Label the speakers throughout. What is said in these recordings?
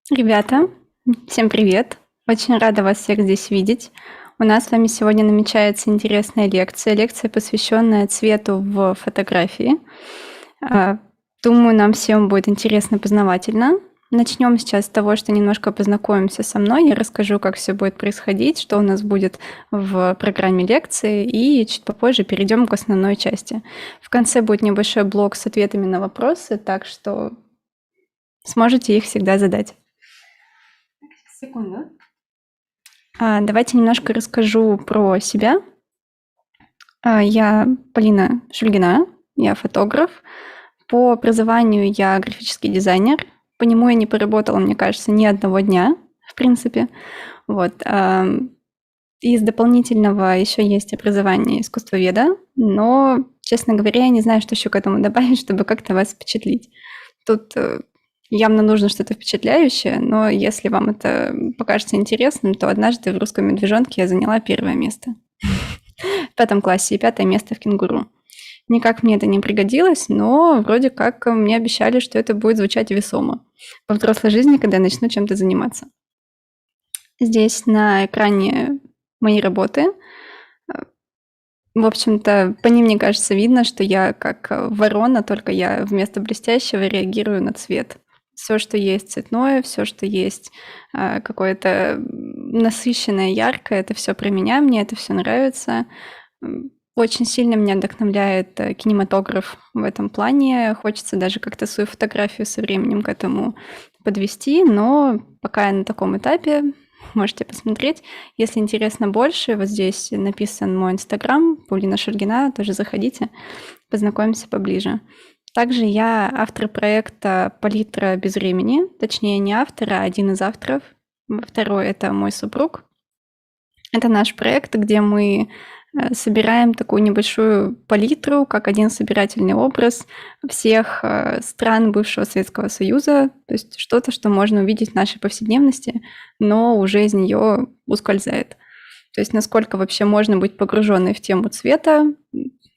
Speaker 1: Ребята, всем привет! Очень рада вас всех здесь видеть. У нас с вами сегодня намечается интересная лекция, посвященная цвету в фотографии. А, Думаю, нам всем будет интересно, познавательно. Начнем сейчас с того, что немножко познакомимся со мной. Я расскажу, как все будет происходить, что у нас будет в программе лекции, и чуть попозже перейдем к основной части. В конце будет небольшой блок с ответами на вопросы, так что сможете их всегда задать. Секунду. Давайте немножко расскажу про себя. Я Полина Шульгина, я фотограф. По образованию я графический дизайнер. По нему я не поработала, мне кажется, ни одного дня, в принципе. Вот. Из дополнительного еще есть образование искусствоведа, но, честно говоря, я не знаю, что еще к этому добавить, чтобы как-то вас впечатлить. Тут явно нужно что-то впечатляющее, но если вам это покажется интересным, то однажды в «Русском медвежонке» я заняла 1 место в 5 классе и 5 место в «Кенгуру». Никак мне это не пригодилось, но вроде как мне обещали, что это будет звучать весомо во взрослой жизни, когда я начну чем-то заниматься. Здесь на экране мои работы. В общем-то, по ним, мне кажется, видно, что я как ворона, только я вместо блестящего реагирую на цвет. Все, что есть цветное, все, что есть какое-то насыщенное, яркое, это все про меня, мне это все нравится. Очень сильно меня вдохновляет кинематограф в этом плане. Хочется даже как-то свою фотографию со временем к этому подвести, но пока я на таком этапе, можете посмотреть. Если интересно больше, вот здесь написан мой инстаграм, Полина Шульгина, тоже заходите, познакомимся поближе. Также я автор проекта «Палитра без времени», точнее не автор, а один из авторов. Второй – это мой супруг. Это наш проект, где мы собираем такую небольшую палитру, как один собирательный образ всех стран бывшего Советского Союза, то есть что-то, что можно увидеть в нашей повседневности, но уже из нее ускользает. То есть насколько вообще можно быть погруженной в тему цвета,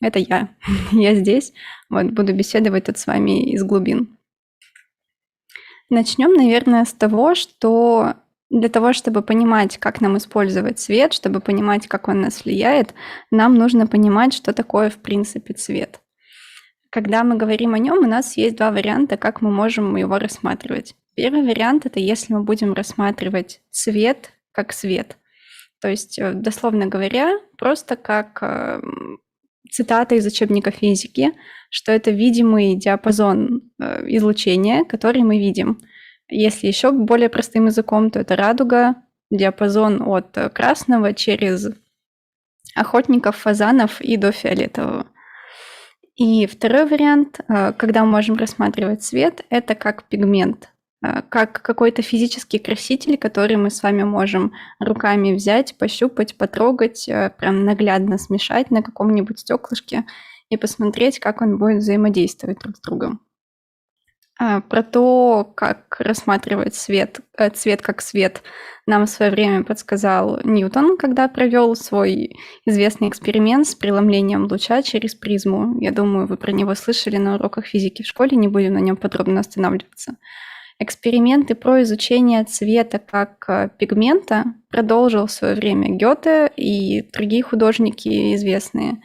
Speaker 1: это я. Я здесь, вот, буду беседовать тут с вами из глубин. Начнем, наверное, с того, что для того, чтобы понимать, как нам использовать цвет, чтобы понимать, как он нас влияет, нам нужно понимать, что такое в принципе цвет. Когда мы говорим о нем, у нас есть 2 варианта, как мы можем его рассматривать. Первый вариант – это если мы будем рассматривать цвет как свет. То есть, дословно говоря, просто как цитата из учебника физики, что это видимый диапазон излучения, который мы видим. Если еще более простым языком, то это радуга, диапазон от красного через охотников, фазанов и до фиолетового. И второй вариант, когда мы можем рассматривать цвет, это как пигмент, как какой-то физический краситель, который мы с вами можем руками взять, пощупать, потрогать, прям наглядно смешать на каком-нибудь стеклышке и посмотреть, как он будет взаимодействовать друг с другом. Про то, как рассматривать цвет как свет, нам в свое время подсказал Ньютон, когда провел свой известный эксперимент с преломлением луча через призму. Я думаю, вы про него слышали на уроках физики в школе, не будем на нем подробно останавливаться. Эксперименты про изучение цвета как пигмента продолжил в свое время Гёте и другие художники известные.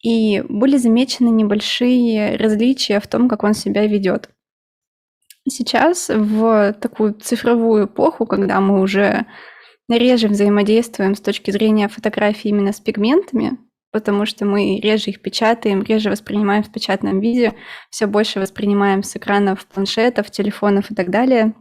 Speaker 1: И были замечены небольшие различия в том, как он себя ведет. Сейчас, в такую цифровую эпоху, когда мы уже реже взаимодействуем с точки зрения фотографии именно с пигментами, потому что мы реже их печатаем, реже воспринимаем в печатном виде, все больше воспринимаем с экранов планшетов, телефонов и так далее.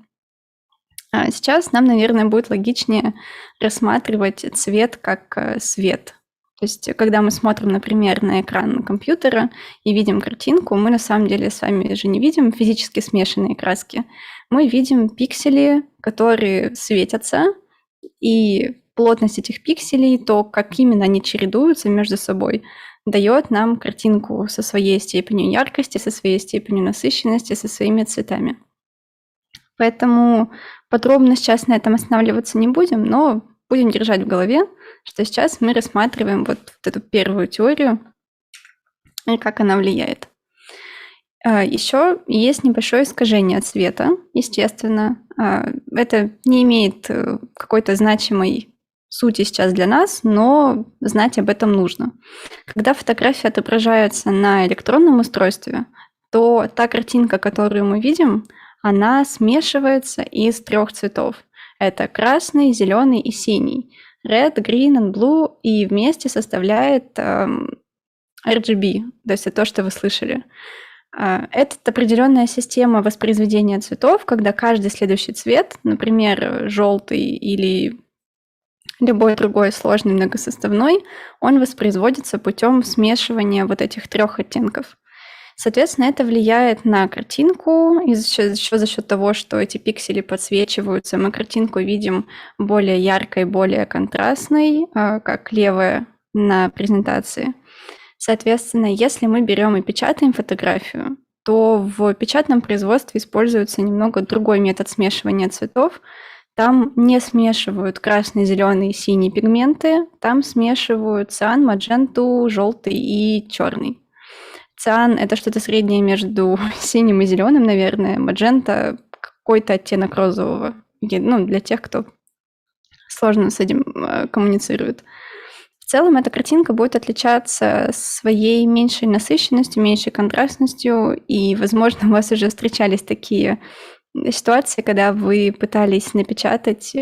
Speaker 1: Сейчас нам, наверное, будет логичнее рассматривать цвет как свет. То есть, когда мы смотрим, например, на экран компьютера и видим картинку, мы на самом деле с вами же не видим физически смешанные краски. Мы видим пиксели, которые светятся, и плотность этих пикселей, то, как именно они чередуются между собой, дает нам картинку со своей степенью яркости, со своей степенью насыщенности, со своими цветами. Поэтому подробно сейчас на этом останавливаться не будем, но будем держать в голове, что сейчас мы рассматриваем вот эту первую теорию и как она влияет. Еще есть небольшое искажение цвета, естественно. Это не имеет какой-то значимой сути сейчас для нас, но знать об этом нужно. Когда фотография отображается на электронном устройстве, то та картинка, которую мы видим, она смешивается из 3 цветов. Это красный, зеленый и синий. Red, green and blue, и вместе составляет RGB, то есть это то, что вы слышали. Это определенная система воспроизведения цветов, когда каждый следующий цвет, например, желтый или любой другой сложный многосоставной, он воспроизводится путем смешивания вот этих 3 оттенков. Соответственно, это влияет на картинку, еще за счет того, что эти пиксели подсвечиваются, мы картинку видим более яркой, более контрастной, как левая на презентации. Соответственно, если мы берем и печатаем фотографию, то в печатном производстве используется немного другой метод смешивания цветов. Там не смешивают красный, зеленый и синий пигменты, там смешивают циан, мадженту, желтый и черный. Циан – это что-то среднее между синим и зеленым, наверное. Маджента – какой-то оттенок розового. Для тех, кто сложно с этим коммуницирует. В целом эта картинка будет отличаться своей меньшей насыщенностью, меньшей контрастностью, и, возможно, у вас уже встречались такие ситуации, когда вы пытались напечатать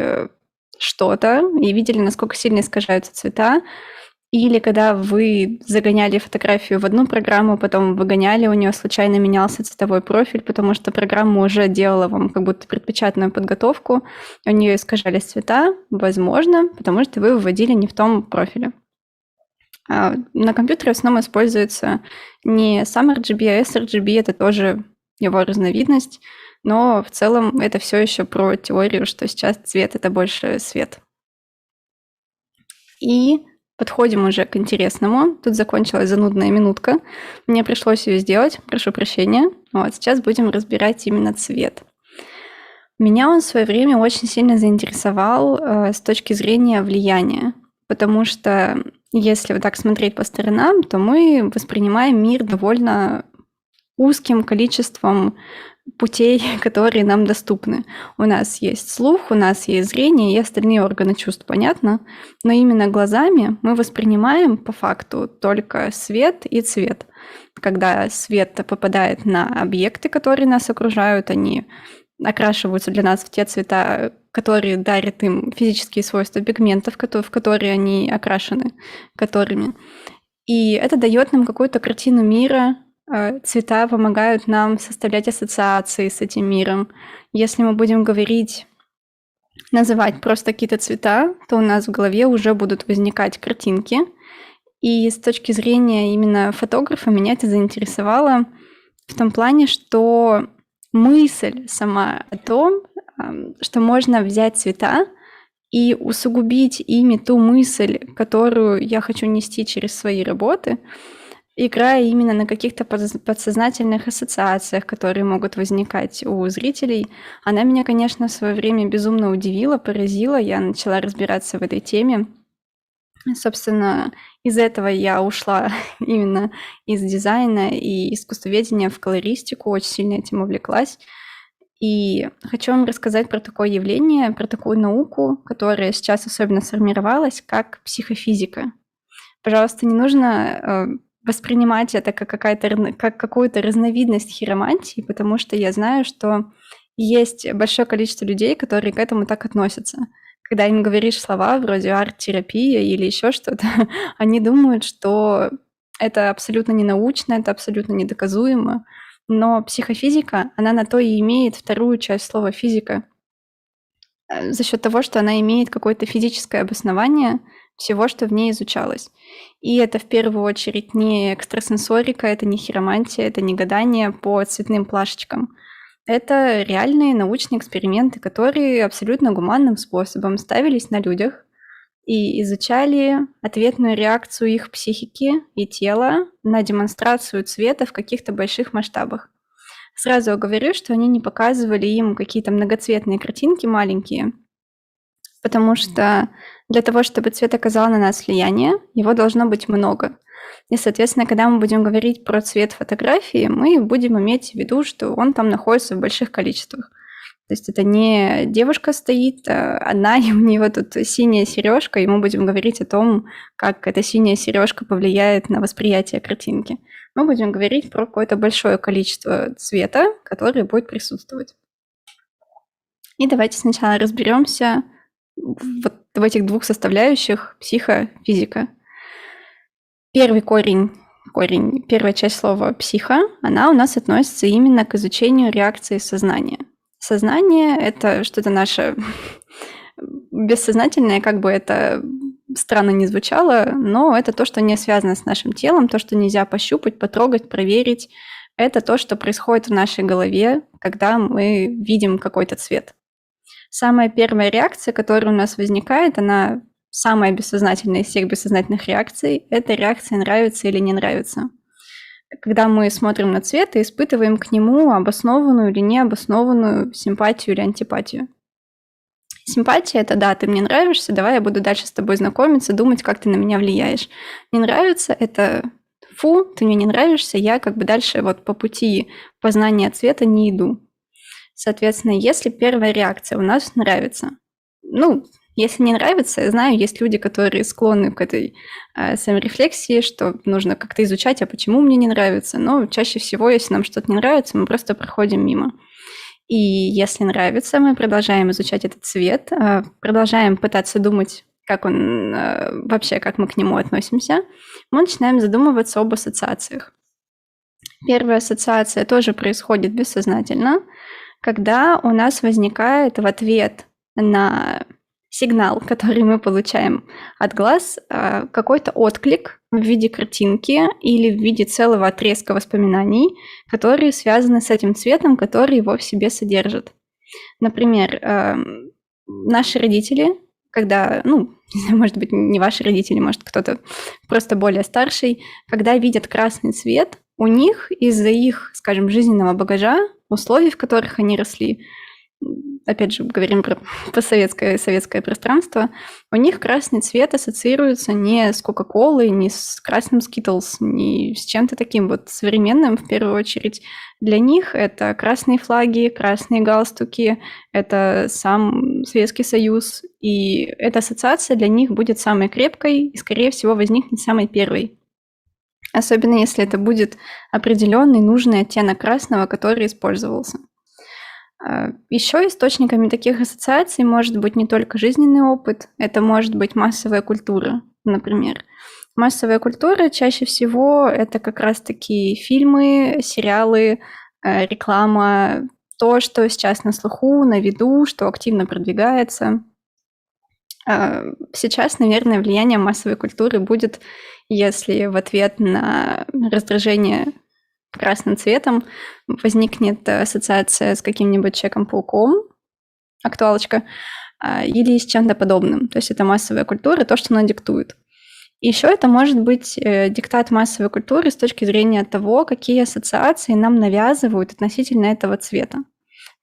Speaker 1: что-то и видели, насколько сильно искажаются цвета, или когда вы загоняли фотографию в одну программу, потом выгоняли, у нее случайно менялся цветовой профиль, потому что программа уже делала вам как будто предпечатную подготовку, у нее искажались цвета, возможно, потому что вы выводили не в том профиле. На компьютере в основном используется не сам RGB, а sRGB, это тоже его разновидность, но в целом это все еще про теорию, что сейчас цвет – это больше свет. И подходим уже к интересному. Тут закончилась занудная минутка. Мне пришлось ее сделать, прошу прощения. Сейчас будем разбирать именно цвет. Меня он в свое время очень сильно заинтересовал с точки зрения влияния, потому что если вот так смотреть по сторонам, то мы воспринимаем мир довольно узким количеством путей, которые нам доступны. У нас есть слух, у нас есть зрение и остальные органы чувств, понятно? Но именно глазами мы воспринимаем по факту только свет и цвет. Когда свет попадает на объекты, которые нас окружают, они окрашиваются для нас в те цвета, которые дарят им физические свойства пигментов, в которые они окрашены, которыми. И это дает нам какую-то картину мира. Цвета помогают нам составлять ассоциации с этим миром. Если мы будем называть просто какие-то цвета, то у нас в голове уже будут возникать картинки. И с точки зрения именно фотографа меня это заинтересовало в том плане, что мысль сама о том, что можно взять цвета и усугубить ими ту мысль, которую я хочу нести через свои работы, играя именно на каких-то подсознательных ассоциациях, которые могут возникать у зрителей. Она меня, конечно, в свое время безумно удивила, поразила. Я начала разбираться в этой теме. Собственно, из этого я ушла именно из дизайна и искусствоведения в колористику, очень сильно этим увлеклась. И хочу вам рассказать про такое явление, про такую науку, которая сейчас особенно сформировалась, как психофизика. Пожалуйста, не нужно воспринимать это как какую-то разновидность хиромантии, потому что я знаю, что есть большое количество людей, которые к этому так относятся. Когда им говоришь слова вроде арт-терапия или еще что-то, они думают, что это абсолютно не научно, это абсолютно недоказуемо. Но психофизика, она на то и имеет вторую часть слова «физика», за счет того, что она имеет какое-то физическое обоснование всего, что в ней изучалось. И это в первую очередь не экстрасенсорика, это не хиромантия, это не гадание по цветным плашечкам. Это реальные научные эксперименты, которые абсолютно гуманным способом ставились на людях и изучали ответную реакцию их психики и тела на демонстрацию цвета в каких-то больших масштабах. Сразу говорю, что они не показывали им какие-то многоцветные картинки маленькие, потому что для того, чтобы цвет оказал на нас влияние, его должно быть много. И, соответственно, когда мы будем говорить про цвет фотографии, мы будем иметь в виду, что он там находится в больших количествах. То есть это не девушка стоит одна, и у нее тут синяя сережка, и мы будем говорить о том, как эта синяя сережка повлияет на восприятие картинки. Мы будем говорить про какое-то большое количество цвета, которое будет присутствовать. И давайте сначала разберемся вот в этих двух составляющих психофизика. Первый корень, первая часть слова «психо», она у нас относится именно к изучению реакции сознания. Сознание – это что-то наше бессознательное, как бы это странно не звучало, но это то, что не связано с нашим телом, то, что нельзя пощупать, потрогать, проверить. Это то, что происходит в нашей голове, когда мы видим какой-то цвет. Самая первая реакция, которая у нас возникает, она самая бессознательная из всех бессознательных реакций, это реакция «нравится» или «не нравится». Когда мы смотрим на цвет и испытываем к нему обоснованную или необоснованную симпатию или антипатию. Симпатия – это «да, ты мне нравишься, давай я буду дальше с тобой знакомиться, думать, как ты на меня влияешь». Не нравится – это «фу, ты мне не нравишься, я как бы дальше вот по пути познания цвета не иду». Соответственно, если первая реакция у нас нравится, если не нравится, я знаю, есть люди, которые склонны к этой саморефлексии, что нужно как-то изучать, а почему мне не нравится. Но чаще всего, если нам что-то не нравится, мы просто проходим мимо. И если нравится, мы продолжаем изучать этот цвет, продолжаем пытаться думать, как он вообще, как мы к нему относимся. Мы начинаем задумываться об ассоциациях. Первая ассоциация тоже происходит бессознательно, когда у нас возникает в ответ на сигнал, который мы получаем от глаз, какой-то отклик в виде картинки или в виде целого отрезка воспоминаний, которые связаны с этим цветом, который его в себе содержит. Например, наши родители, когда, может быть, не ваши родители, может, кто-то просто более старший, когда видят красный цвет, у них из-за их, скажем, жизненного багажа, условий, в которых они росли, опять же, говорим про советское пространство, у них красный цвет ассоциируется не с Кока-Колой, не с красным Skittles, не с чем-то таким вот современным, в первую очередь. Для них это красные флаги, красные галстуки, это сам Советский Союз, и эта ассоциация для них будет самой крепкой и, скорее всего, возникнет самой первой. Особенно если это будет определенный нужный оттенок красного, который использовался. Еще источниками таких ассоциаций может быть не только жизненный опыт, это может быть массовая культура, например. Массовая культура чаще всего это как раз-таки фильмы, сериалы, реклама, то, что сейчас на слуху, на виду, что активно продвигается. Сейчас, наверное, влияние массовой культуры будет, если в ответ на раздражение красным цветом возникнет ассоциация с каким-нибудь Человеком-пауком, актуалочка, или с чем-то подобным. То есть это массовая культура, то, что она диктует. Еще это может быть диктат массовой культуры с точки зрения того, какие ассоциации нам навязывают относительно этого цвета.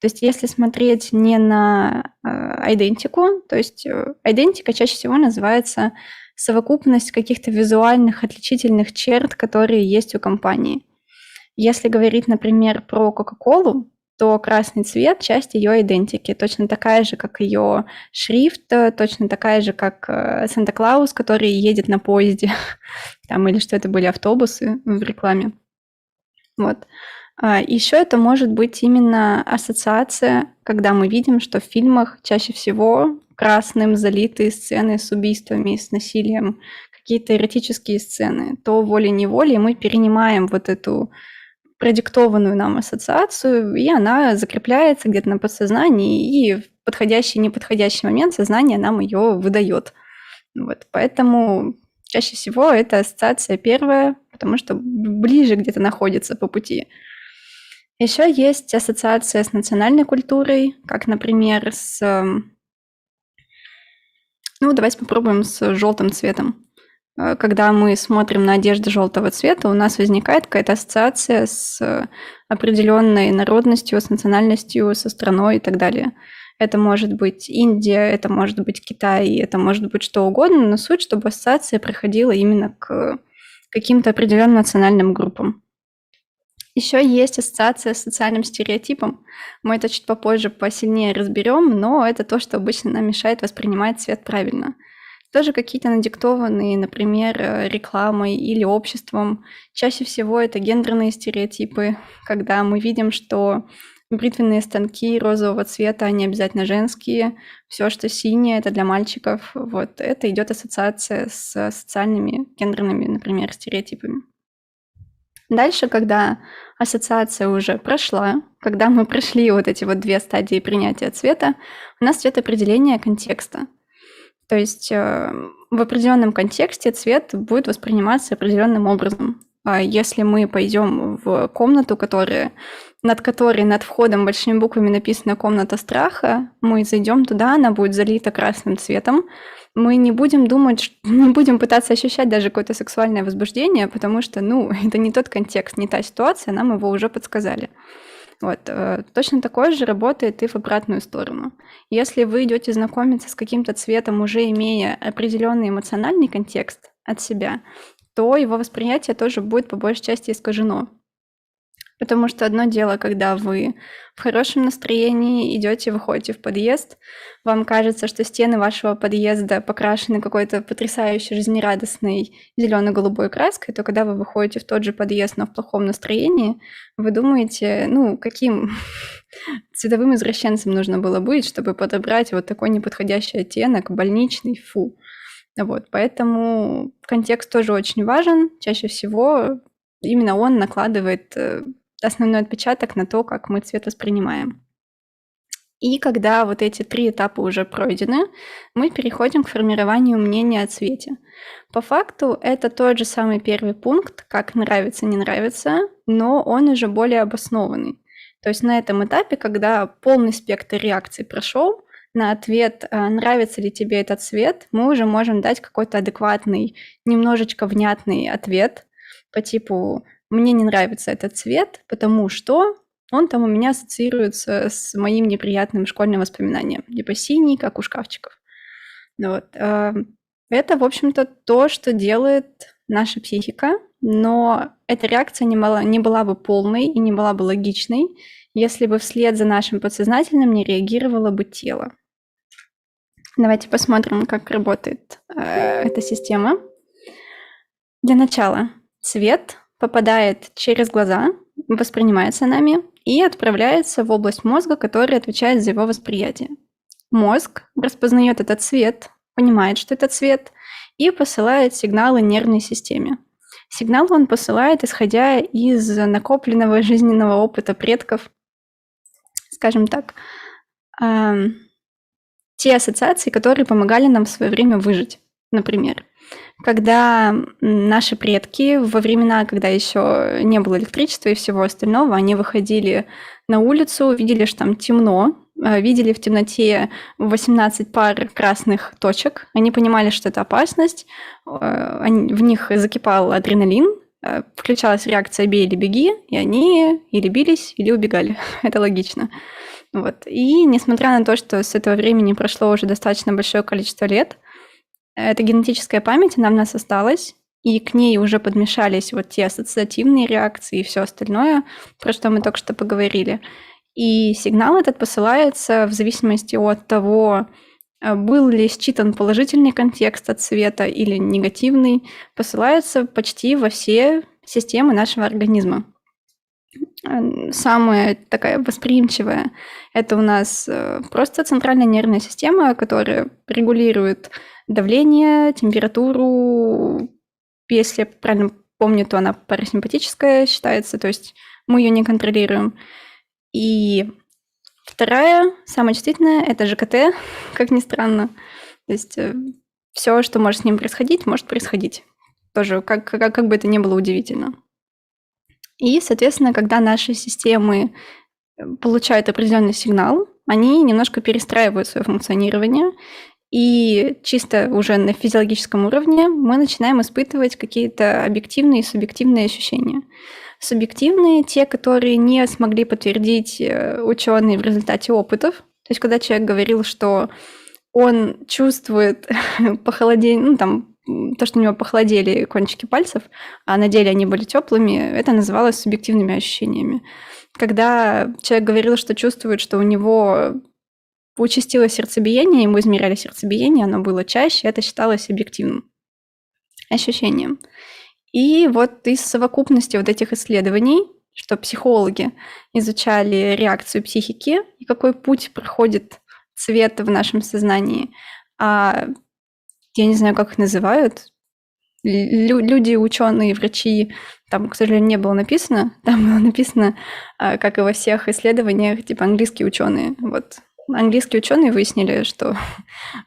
Speaker 1: То есть если смотреть не на идентику, то есть идентика чаще всего называется совокупность каких-то визуальных отличительных черт, которые есть у компании. Если говорить, например, про Кока-Колу, то красный цвет – часть ее идентики, точно такая же, как ее шрифт, точно такая же, как Санта-Клаус, который едет на поезде, там, или что это были автобусы в рекламе. Вот. Еще это может быть именно ассоциация, когда мы видим, что в фильмах чаще всего красным залиты сцены с убийствами, с насилием, какие-то эротические сцены, то волей-неволей мы перенимаем вот эту продиктованную нам ассоциацию, и она закрепляется где-то на подсознании, и в подходящий-неподходящий момент сознание нам ее выдает. Вот, поэтому чаще всего это ассоциация первая, потому что ближе где-то находится по пути. Еще есть ассоциация с национальной культурой, как, например, давайте попробуем с желтым цветом. Когда мы смотрим на одежду желтого цвета, у нас возникает какая-то ассоциация с определенной народностью, с национальностью, со страной и так далее. Это может быть Индия, это может быть Китай, это может быть что угодно, но суть, чтобы ассоциация приходила именно к каким-то определенным национальным группам. Еще есть ассоциация с социальным стереотипом. Мы это чуть попозже посильнее разберем, но это то, что обычно нам мешает воспринимать цвет правильно. Тоже какие-то надиктованные, например, рекламой или обществом. Чаще всего это гендерные стереотипы, когда мы видим, что бритвенные станки розового цвета, они обязательно женские, все, что синее, это для мальчиков. Вот это идет ассоциация с социальными гендерными, например, стереотипами. Дальше, когда ассоциация уже прошла, когда мы прошли вот эти вот 2 стадии принятия цвета, у нас цвет определения контекста. То есть в определенном контексте цвет будет восприниматься определенным образом. Если мы пойдем в комнату, над которой над входом большими буквами написано «комната страха», мы зайдем туда, она будет залита красным цветом, мы не будем думать, не будем пытаться ощущать даже какое-то сексуальное возбуждение, потому что, это не тот контекст, не та ситуация, нам его уже подсказали. Вот. Точно такое же работает и в обратную сторону. Если вы идете знакомиться с каким-то цветом, уже имея определенный эмоциональный контекст от себя, то его восприятие тоже будет по большей части искажено. Потому что одно дело, когда вы в хорошем настроении идете, выходите в подъезд, вам кажется, что стены вашего подъезда покрашены какой-то потрясающей, жизнерадостной зелено-голубой краской, то когда вы выходите в тот же подъезд, но в плохом настроении, вы думаете, каким цветовым извращенцем нужно было быть, чтобы подобрать вот такой неподходящий оттенок, больничный, фу. Вот, поэтому контекст тоже очень важен. Чаще всего именно он накладывает основной отпечаток на то, как мы цвет воспринимаем. И когда вот эти 3 этапа уже пройдены, мы переходим к формированию мнения о цвете. По факту это тот же самый первый пункт, как нравится, не нравится, но он уже более обоснованный. То есть на этом этапе, когда полный спектр реакций прошел, на ответ, нравится ли тебе этот цвет, мы уже можем дать какой-то адекватный, немножечко внятный ответ по типу «мне не нравится этот цвет, потому что он там у меня ассоциируется с моим неприятным школьным воспоминанием, типа синий, как у шкафчиков». Вот. Это, в общем-то, то, что делает наша психика, но эта реакция не была бы полной и не была бы логичной, если бы вслед за нашим подсознательным не реагировало бы тело. Давайте посмотрим, как работает эта система. Для начала цвет попадает через глаза, воспринимается нами и отправляется в область мозга, которая отвечает за его восприятие. Мозг распознает этот цвет, понимает, что это цвет, и посылает сигналы нервной системе. Сигнал он посылает, исходя из накопленного жизненного опыта предков, скажем так, те ассоциации, которые помогали нам в свое время выжить. Например, когда наши предки во времена, когда еще не было электричества и всего остального, они выходили на улицу, видели, что там темно, видели в темноте 18 пар красных точек, они понимали, что это опасность, в них закипал адреналин, включалась реакция «бей или беги», и они или бились, или убегали. Это логично. Вот. И несмотря на то, что с этого времени прошло уже достаточно большое количество лет, эта генетическая память, она в нас осталась, и к ней уже подмешались вот те ассоциативные реакции и все остальное, про что мы только что поговорили. И сигнал этот посылается в зависимости от того, был ли считан положительный контекст от цвета или негативный, посылается почти во все системы нашего организма. Самая такая восприимчивая – это у нас просто центральная нервная система, которая регулирует давление, температуру. Если я правильно помню, то она парасимпатическая считается, то есть мы ее не контролируем. И вторая, самая чувствительная – это ЖКТ, как ни странно. То есть все, что может с ним происходить, может происходить. Тоже как бы это ни было удивительно. И, соответственно, когда наши системы получают определенный сигнал, они немножко перестраивают свое функционирование, и чисто уже на физиологическом уровне мы начинаем испытывать какие-то объективные и субъективные ощущения. Субъективные – те, которые не смогли подтвердить ученые в результате опытов. То есть когда человек говорил, что он чувствует похолодение, то, что у него похолодели кончики пальцев, а на деле они были теплыми, это называлось субъективными ощущениями. Когда человек говорил, что чувствует, что у него участилось сердцебиение, ему измеряли сердцебиение, оно было чаще, это считалось объективным ощущением. И вот из совокупности вот этих исследований, что психологи изучали реакцию психики и какой путь проходит цвет в нашем сознании, а я не знаю, как их называют, люди, ученые, врачи, там, к сожалению, не было написано, там было написано, как и во всех исследованиях, типа английские ученые. Вот английские ученые выяснили, что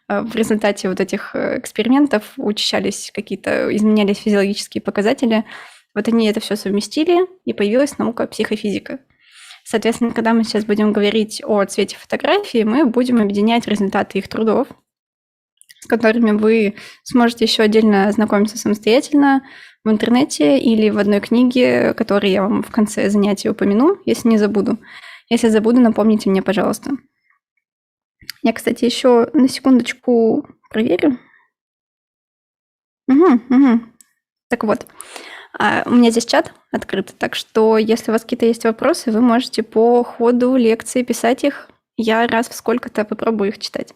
Speaker 1: в результате вот этих экспериментов учащались какие-то, изменялись физиологические показатели. Вот они это все совместили, и появилась наука психофизика. Соответственно, когда мы сейчас будем говорить о цвете фотографии, мы будем объединять результаты их трудов, с которыми вы сможете еще отдельно ознакомиться самостоятельно в интернете или в одной книге, которую я вам в конце занятия упомяну, если не забуду. Если забуду, напомните мне, пожалуйста. Я, кстати, еще на секундочку проверю. Угу. Так вот, у меня здесь чат открыт, так что если у вас какие-то есть вопросы, вы можете по ходу лекции писать их. Я раз в сколько-то попробую их читать.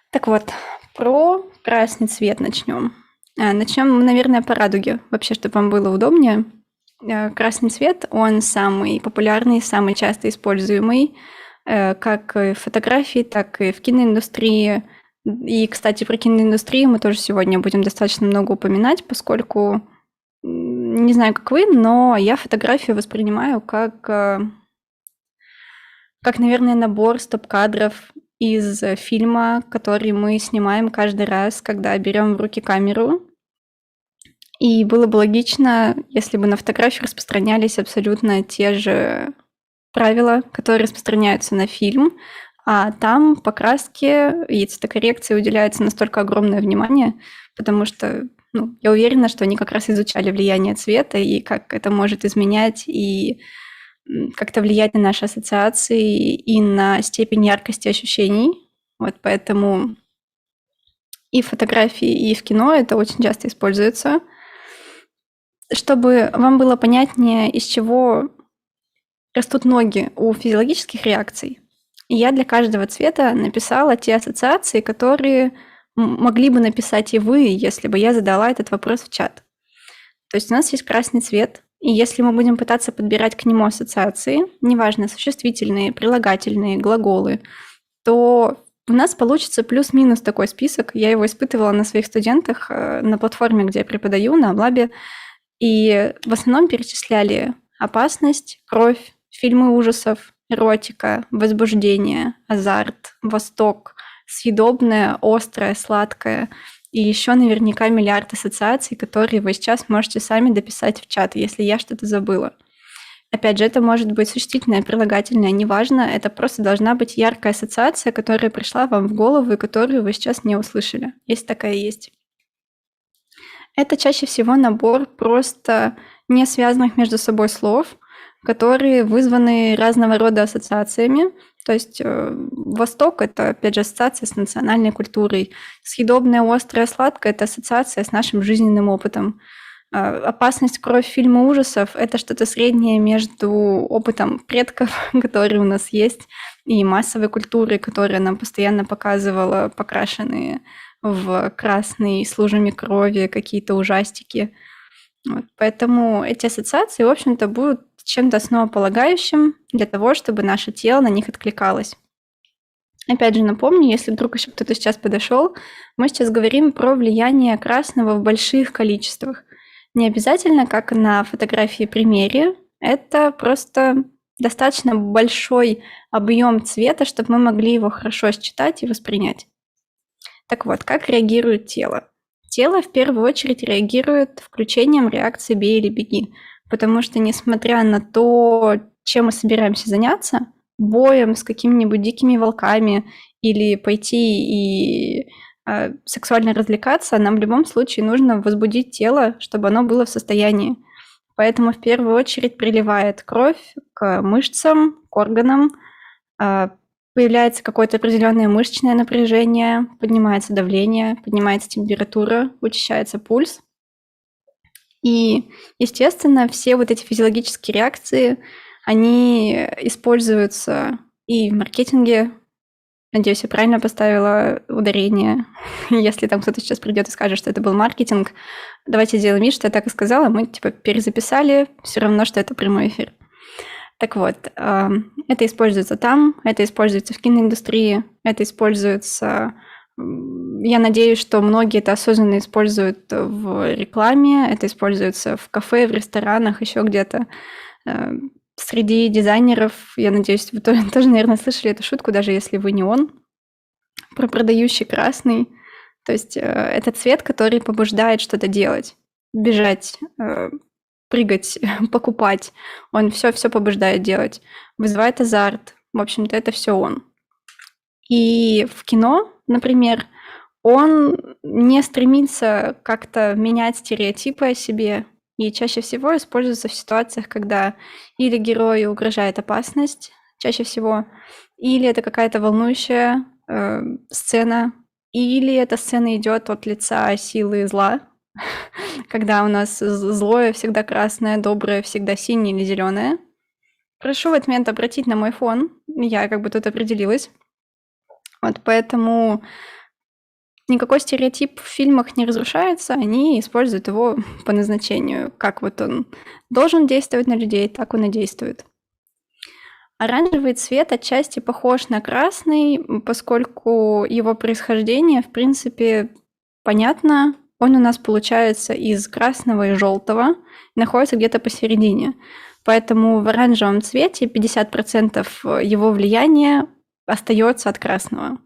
Speaker 1: Так вот, про красный цвет начнем. Начнем, наверное, по радуге, вообще, чтобы вам было удобнее. Красный цвет, он самый популярный, самый часто используемый, как в фотографии, так и в киноиндустрии. И, кстати, про киноиндустрию мы тоже сегодня будем достаточно много упоминать, поскольку, не знаю, как вы, но я фотографию воспринимаю как, наверное, набор стоп-кадров из фильма, который мы снимаем каждый раз, когда берем в руки камеру. И было бы логично, если бы на фотографии распространялись абсолютно те же правила, которые распространяются на фильм, а там покраске и цветокоррекции уделяется настолько огромное внимание, потому что я уверена, что они как раз изучали влияние цвета и как это может изменять и как-то влиять на наши ассоциации и на степень яркости ощущений. Вот поэтому и в фотографии, и в кино это очень часто используется. Чтобы вам было понятнее, из чего растут ноги у физиологических реакций, я для каждого цвета написала те ассоциации, которые могли бы написать и вы, если бы я задала этот вопрос в чат. То есть у нас есть красный цвет, и если мы будем пытаться подбирать к нему ассоциации, неважно, существительные, прилагательные, глаголы, то у нас получится плюс-минус такой список. Я его испытывала на своих студентах на платформе, где я преподаю, на Аблабе, и в основном перечисляли опасность, кровь, фильмы ужасов, эротика, возбуждение, азарт, восток, съедобное, острое, сладкое. И еще наверняка миллиард ассоциаций, которые вы сейчас можете сами дописать в чат, если я что-то забыла. Опять же, это может быть существительное, прилагательное, неважно, это просто должна быть яркая ассоциация, которая пришла вам в голову и которую вы сейчас не услышали, если такая есть. Это чаще всего набор просто не связанных между собой слов, которые вызваны разного рода ассоциациями. То есть Восток – это, опять же, ассоциация с национальной культурой. Съедобное, острое, сладкое – это ассоциация с нашим жизненным опытом. Опасность, кровь, фильмы ужасов – это что-то среднее между опытом предков, которые у нас есть, и массовой культурой, которая нам постоянно показывала покрашенные в красный с лужами крови какие-то ужастики. Вот. Поэтому эти ассоциации, в общем-то, будут чем-то основополагающим для того, чтобы наше тело на них откликалось. Опять же, напомню, если вдруг еще кто-то сейчас подошел, мы сейчас говорим про влияние красного в больших количествах. Не обязательно, как на фотографии примере, это просто достаточно большой объем цвета, чтобы мы могли его хорошо считать и воспринять. Так вот, как реагирует тело? Тело в первую очередь реагирует включением реакции «бей или беги», потому что, несмотря на то, чем мы собираемся заняться, боем с какими-нибудь дикими волками или пойти и сексуально развлекаться, нам в любом случае нужно возбудить тело, чтобы оно было в состоянии. Поэтому в первую очередь приливает кровь к мышцам, к органам, появляется какое-то определенное мышечное напряжение, поднимается давление, поднимается температура, учащается пульс. И, естественно, все вот эти физиологические реакции, они используются и в маркетинге. Надеюсь, я правильно поставила ударение. Если там кто-то сейчас придет и скажет, что это был маркетинг, давайте сделаем вид, что я так и сказала, мы типа перезаписали, все равно, что это прямой эфир. Так вот, это используется там, это используется в киноиндустрии, это используется... Я надеюсь, что многие это осознанно используют в рекламе, это используется в кафе, в ресторанах, еще где-то. Среди дизайнеров, я надеюсь, вы тоже, наверное, слышали эту шутку, даже если вы не он, про продающий красный. То есть это цвет, который побуждает что-то делать, бежать, прыгать, покупать. Он все побуждает делать, вызывает азарт. В общем-то, это все он. И в кино, например, он не стремится как-то менять стереотипы о себе, и чаще всего используется в ситуациях, когда или герою угрожает опасность, чаще всего, или это какая-то волнующая сцена, или эта сцена идет от лица силы зла, когда у нас злое всегда красное, доброе всегда синее или зеленое. Прошу в этот момент обратить на мой фон, я как бы тут определилась. Вот поэтому никакой стереотип в фильмах не разрушается, они используют его по назначению. Как вот он должен действовать на людей, так он и действует. Оранжевый цвет отчасти похож на красный, поскольку его происхождение, в принципе, понятно. Он у нас получается из красного и желтого, находится где-то посередине. Поэтому в оранжевом цвете 50% его влияния остается от красного.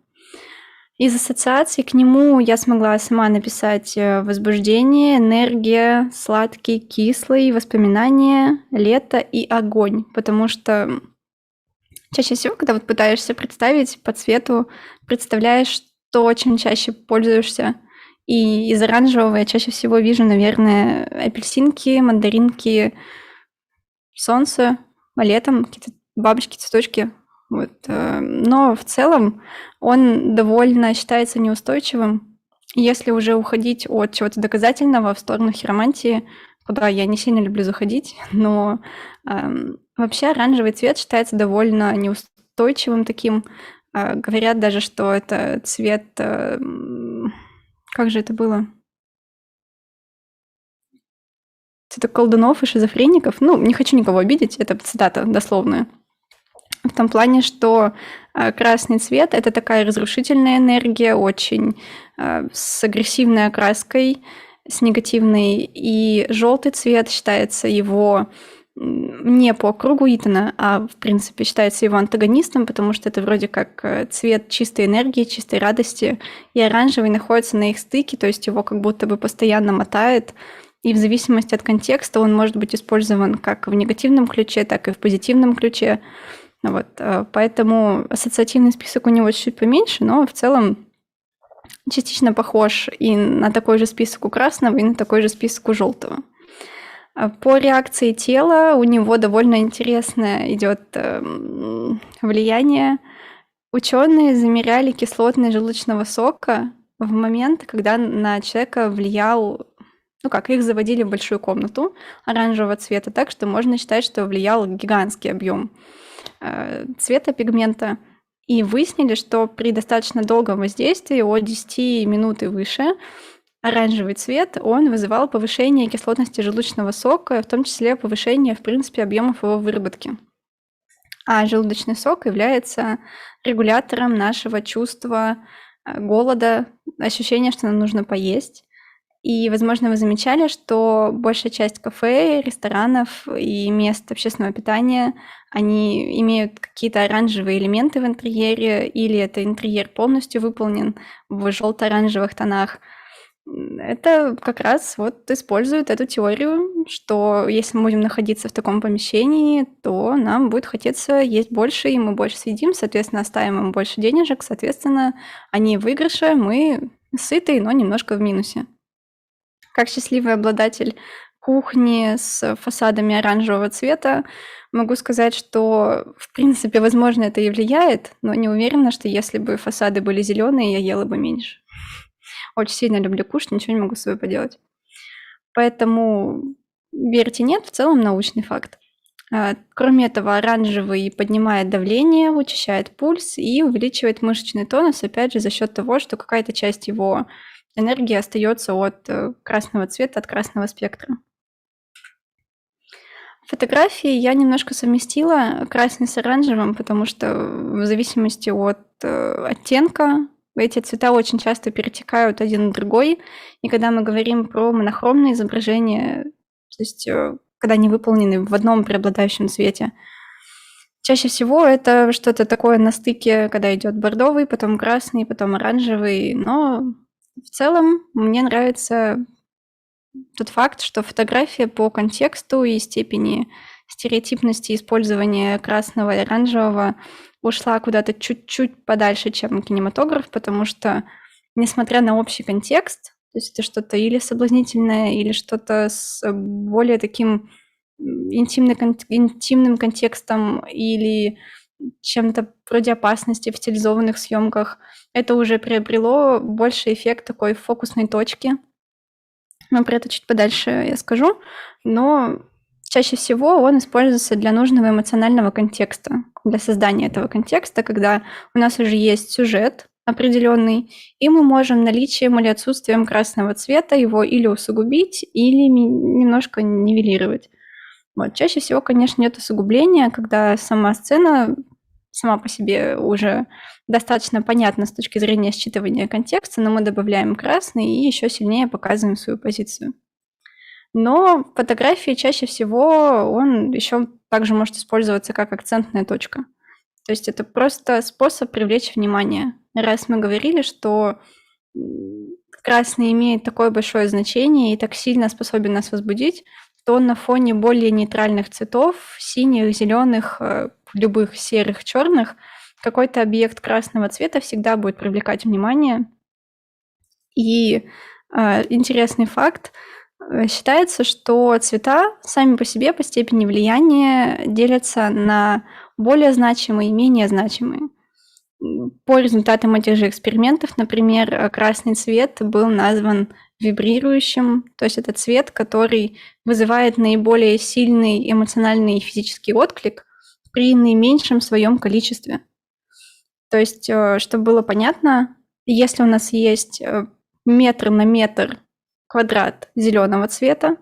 Speaker 1: Из ассоциаций к нему я смогла сама написать возбуждение, энергия, сладкий, кислый, воспоминания, лето и огонь, потому что чаще всего, когда вот пытаешься представить по цвету, представляешь, что чем чаще пользуешься. И из оранжевого я чаще всего вижу, наверное, апельсинки, мандаринки, солнце, а летом какие-то бабочки, цветочки. Вот. Но в целом он довольно считается неустойчивым. Если уже уходить от чего-то доказательного в сторону хиромантии, куда я не сильно люблю заходить, но вообще оранжевый цвет считается довольно неустойчивым таким. Говорят даже, что это цвет... Как же это было? Цвет колдунов и шизофреников. Ну, не хочу никого обидеть, это цитата дословная. В том плане, что красный цвет – это такая разрушительная энергия, очень с агрессивной окраской, с негативной. И желтый цвет считается его не по кругу Итана, а в принципе считается его антагонистом, потому что это вроде как цвет чистой энергии, чистой радости, и оранжевый находится на их стыке, то есть его как будто бы постоянно мотает, и в зависимости от контекста он может быть использован как в негативном ключе, так и в позитивном ключе. Вот, поэтому ассоциативный список у него чуть поменьше, но в целом частично похож и на такой же список у красного, и на такой же список у желтого. По реакции тела у него довольно интересное идет влияние. Ученые замеряли кислотность желудочного сока в момент, когда на человека влиял, их заводили в большую комнату оранжевого цвета, так что можно считать, что влиял гигантский объем цвета пигмента, и выяснили, что при достаточно долгом воздействии от 10 минут и выше оранжевый цвет, он вызывал повышение кислотности желудочного сока, в том числе повышение, в принципе, объемов его выработки. А желудочный сок является регулятором нашего чувства голода, ощущения, что нам нужно поесть. И, возможно, вы замечали, что большая часть кафе, ресторанов и мест общественного питания, они имеют какие-то оранжевые элементы в интерьере, или это интерьер полностью выполнен в желто-оранжевых тонах. Это как раз вот использует эту теорию, что если мы будем находиться в таком помещении, то нам будет хотеться есть больше, и мы больше съедим, соответственно, оставим им больше денежек, соответственно, они в выигрыше, мы сытые, но немножко в минусе. Как счастливый обладатель кухни с фасадами оранжевого цвета, могу сказать, что, в принципе, возможно, это и влияет, но не уверена, что если бы фасады были зеленые, я ела бы меньше. Очень сильно люблю кушать, ничего не могу с собой поделать. Поэтому верьте, нет, в целом научный факт. Кроме этого, оранжевый поднимает давление, учащает пульс и увеличивает мышечный тонус, опять же, за счет того, что какая-то часть его энергии остается от красного цвета, от красного спектра. Фотографии я немножко совместила красный с оранжевым, потому что в зависимости от оттенка эти цвета очень часто перетекают один в другой. И когда мы говорим про монохромные изображения, то есть когда они выполнены в одном преобладающем цвете, чаще всего это что-то такое на стыке, когда идет бордовый, потом красный, потом оранжевый. Но в целом мне нравится тот факт, что фотография по контексту и степени стереотипности использования красного и оранжевого ушла куда-то чуть-чуть подальше, чем кинематограф, потому что, несмотря на общий контекст, то есть это что-то или соблазнительное, или что-то с более таким интимным контекстом, или чем-то вроде опасности в стилизованных съемках, это уже приобрело больше эффект такой фокусной точки. Но про это чуть подальше я скажу. Но чаще всего он используется для нужного эмоционального контекста, для создания этого контекста, когда у нас уже есть сюжет определенный, и мы можем наличием или отсутствием красного цвета его или усугубить, или немножко нивелировать. Вот. Чаще всего, конечно, нет усугубления, когда сама сцена сама по себе уже достаточно понятна с точки зрения считывания контекста, но мы добавляем красный и еще сильнее показываем свою позицию. Но в фотографии чаще всего он еще также может использоваться как акцентная точка. То есть это просто способ привлечь внимание. Раз мы говорили, что красный имеет такое большое значение и так сильно способен нас возбудить, то он на фоне более нейтральных цветов, синих, зеленых, любых серых, черных, какой-то объект красного цвета всегда будет привлекать внимание. И интересный факт, считается, что цвета сами по себе по степени влияния делятся на более значимые и менее значимые. По результатам этих же экспериментов, например, красный цвет был назван вибрирующим, то есть это цвет, который вызывает наиболее сильный эмоциональный и физический отклик при наименьшем своем количестве. То есть, чтобы было понятно, если у нас есть метр на метр квадрат зеленого цвета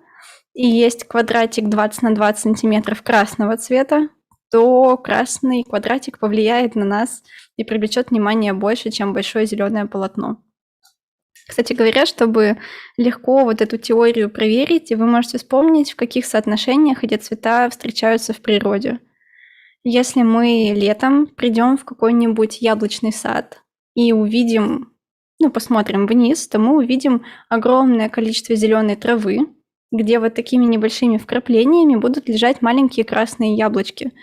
Speaker 1: и есть квадратик 20 на 20 сантиметров красного цвета, то красный квадратик повлияет на нас и привлечет внимание больше, чем большое зеленое полотно. Кстати говоря, чтобы легко вот эту теорию проверить, вы можете вспомнить, в каких соотношениях эти цвета встречаются в природе. Если мы летом придем в какой-нибудь яблочный сад и увидим, посмотрим вниз, то мы увидим огромное количество зеленой травы, где вот такими небольшими вкраплениями будут лежать маленькие красные яблочки.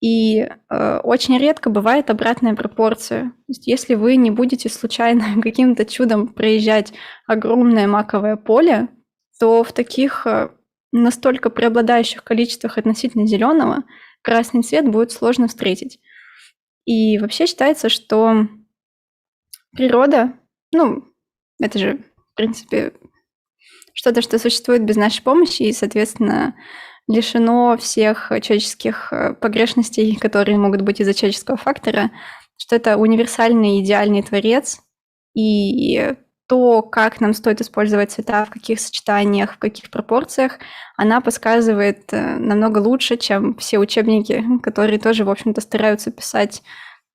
Speaker 1: И очень редко бывает обратная пропорция. То есть если вы не будете случайно каким-то чудом проезжать огромное маковое поле, то в таких настолько преобладающих количествах относительно зеленого красный цвет будет сложно встретить. И вообще считается, что природа, это же, в принципе, что-то, что существует без нашей помощи, и, соответственно, лишено всех человеческих погрешностей, которые могут быть из-за человеческого фактора, что это универсальный идеальный творец, и то, как нам стоит использовать цвета, в каких сочетаниях, в каких пропорциях, она подсказывает намного лучше, чем все учебники, которые тоже, в общем-то, стараются писать,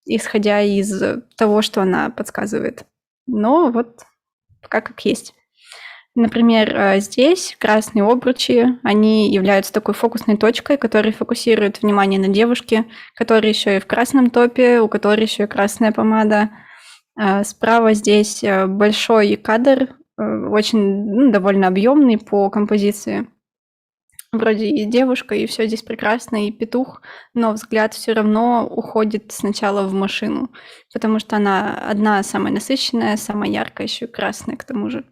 Speaker 1: исходя из того, что она подсказывает. Но вот пока как есть. Например, здесь красные обручи, они являются такой фокусной точкой, которая фокусирует внимание на девушке, которая еще и в красном топе, у которой еще и красная помада. Справа здесь большой кадр, очень довольно объемный по композиции. Вроде и девушка, и все здесь прекрасно, и петух, но взгляд все равно уходит сначала в машину, потому что она одна самая насыщенная, самая яркая, еще и красная к тому же.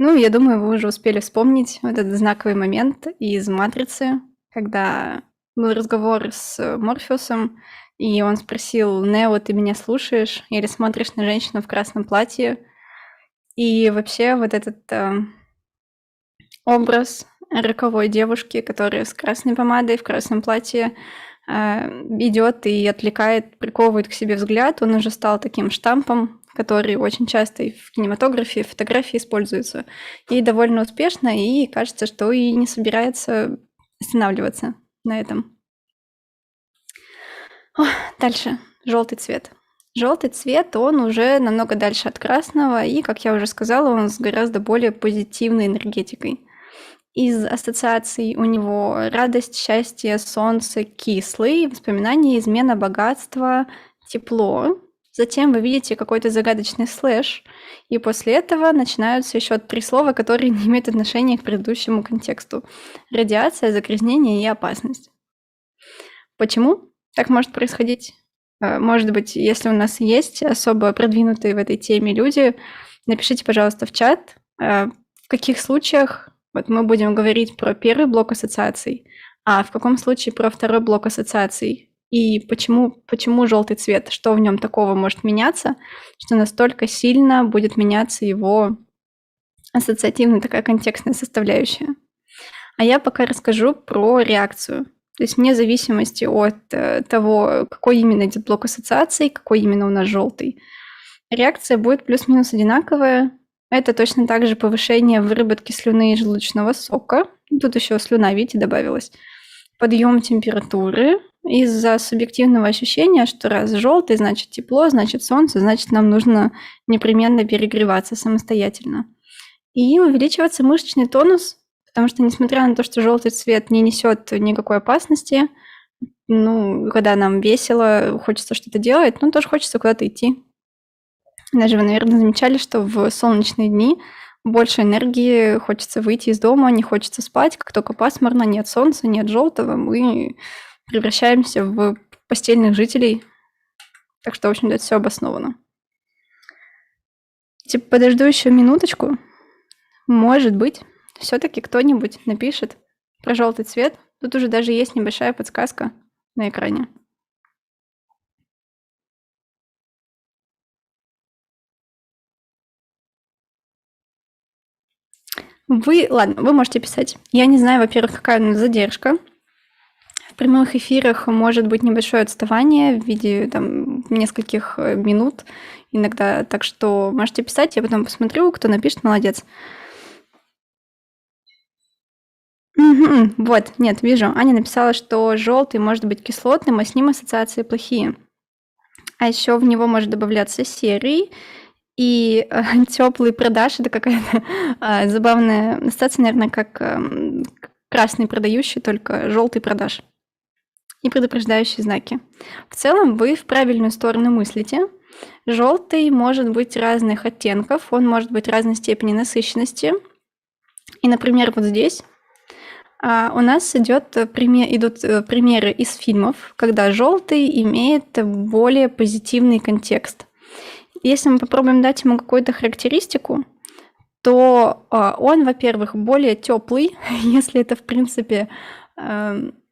Speaker 1: Ну, я думаю, вы уже успели вспомнить вот этот знаковый момент из «Матрицы», когда был разговор с Морфеусом, и он спросил: «Нео, ты меня слушаешь или смотришь на женщину в красном платье?» И вообще вот этот образ роковой девушки, которая с красной помадой в красном платье идет и отвлекает, приковывает к себе взгляд. Он уже стал таким штампом, который очень часто и в кинематографе, и в фотографии используется. И довольно успешно, и кажется, что и не собирается останавливаться на этом. Дальше. Желтый цвет. Желтый цвет, он уже намного дальше от красного, и, как я уже сказала, он с гораздо более позитивной энергетикой. Из ассоциаций у него радость, счастье, солнце, кислый, воспоминания, измена, богатство, тепло. Затем вы видите какой-то загадочный слэш, и после этого начинаются еще 3 слова, которые не имеют отношения к предыдущему контексту. Радиация, загрязнение и опасность. Почему так может происходить? Может быть, если у нас есть особо продвинутые в этой теме люди, напишите, пожалуйста, в чат, в каких случаях вот мы будем говорить про первый блок ассоциаций, а в каком случае про второй блок ассоциаций. И почему желтый цвет? Что в нем такого может меняться, что настолько сильно будет меняться его ассоциативная такая контекстная составляющая. А я пока расскажу про реакцию. То есть вне зависимости от того, какой именно идет блок ассоциаций, какой именно у нас желтый, реакция будет плюс-минус одинаковая. Это точно так же повышение выработки слюны и желудочного сока. Тут еще слюна, видите, добавилась. Подъем температуры из-за субъективного ощущения, что раз желтый, значит тепло, значит солнце, значит нам нужно непременно перегреваться самостоятельно. И увеличивается мышечный тонус, потому что, несмотря на то, что желтый цвет не несет никакой опасности, когда нам весело, хочется что-то делать, тоже хочется куда-то идти. Даже вы, наверное, замечали, что в солнечные дни больше энергии, хочется выйти из дома, не хочется спать. Как только пасмурно, нет солнца, нет желтого, мы превращаемся в постельных жителей. Так что, в общем-то, это все обосновано. Подожду еще минуточку. Может быть, все-таки кто-нибудь напишет про желтый цвет. Тут уже даже есть небольшая подсказка на экране. Вы можете писать. Я не знаю, во-первых, какая у нас задержка. В прямых эфирах может быть небольшое отставание в виде нескольких минут иногда. Так что можете писать, я потом посмотрю, кто напишет, молодец. Вот, нет, вижу. Аня написала, что желтый может быть кислотным, а с ним ассоциации плохие. А еще в него может добавляться серый. И теплый продаж — это какая-то забавная ассоциация, наверное, как красный продающий, только желтый продаж. И предупреждающие знаки. В целом вы в правильную сторону мыслите. Желтый может быть разных оттенков, он может быть разной степени насыщенности. И, например, вот здесь у нас идут примеры из фильмов, когда желтый имеет более позитивный контекст. Если мы попробуем дать ему какую-то характеристику, то он, во-первых, более теплый, если это, в принципе,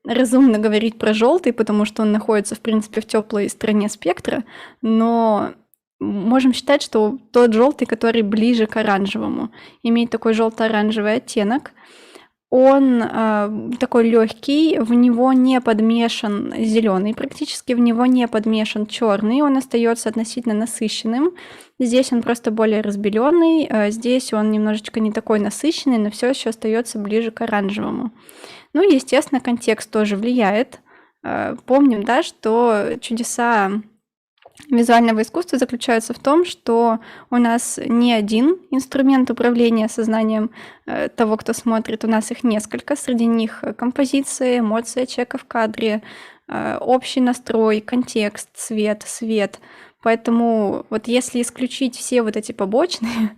Speaker 1: разумно говорить про желтый, потому что он находится, в принципе, в теплой стороне спектра, но можем считать, что тот желтый, который ближе к оранжевому, имеет такой желто-оранжевый оттенок. Он такой легкий, в него не подмешан зеленый, практически в него не подмешан черный, он остается относительно насыщенным. Здесь он просто более разбеленный, здесь он немножечко не такой насыщенный, но все еще остается ближе к оранжевому. Естественно, контекст тоже влияет. Помним, да, что чудеса визуального искусства заключаются в том, что у нас не один инструмент управления сознанием того, кто смотрит, у нас их несколько. Среди них композиция, эмоция человека в кадре, общий настрой, контекст, цвет, свет. Поэтому вот если исключить все вот эти побочные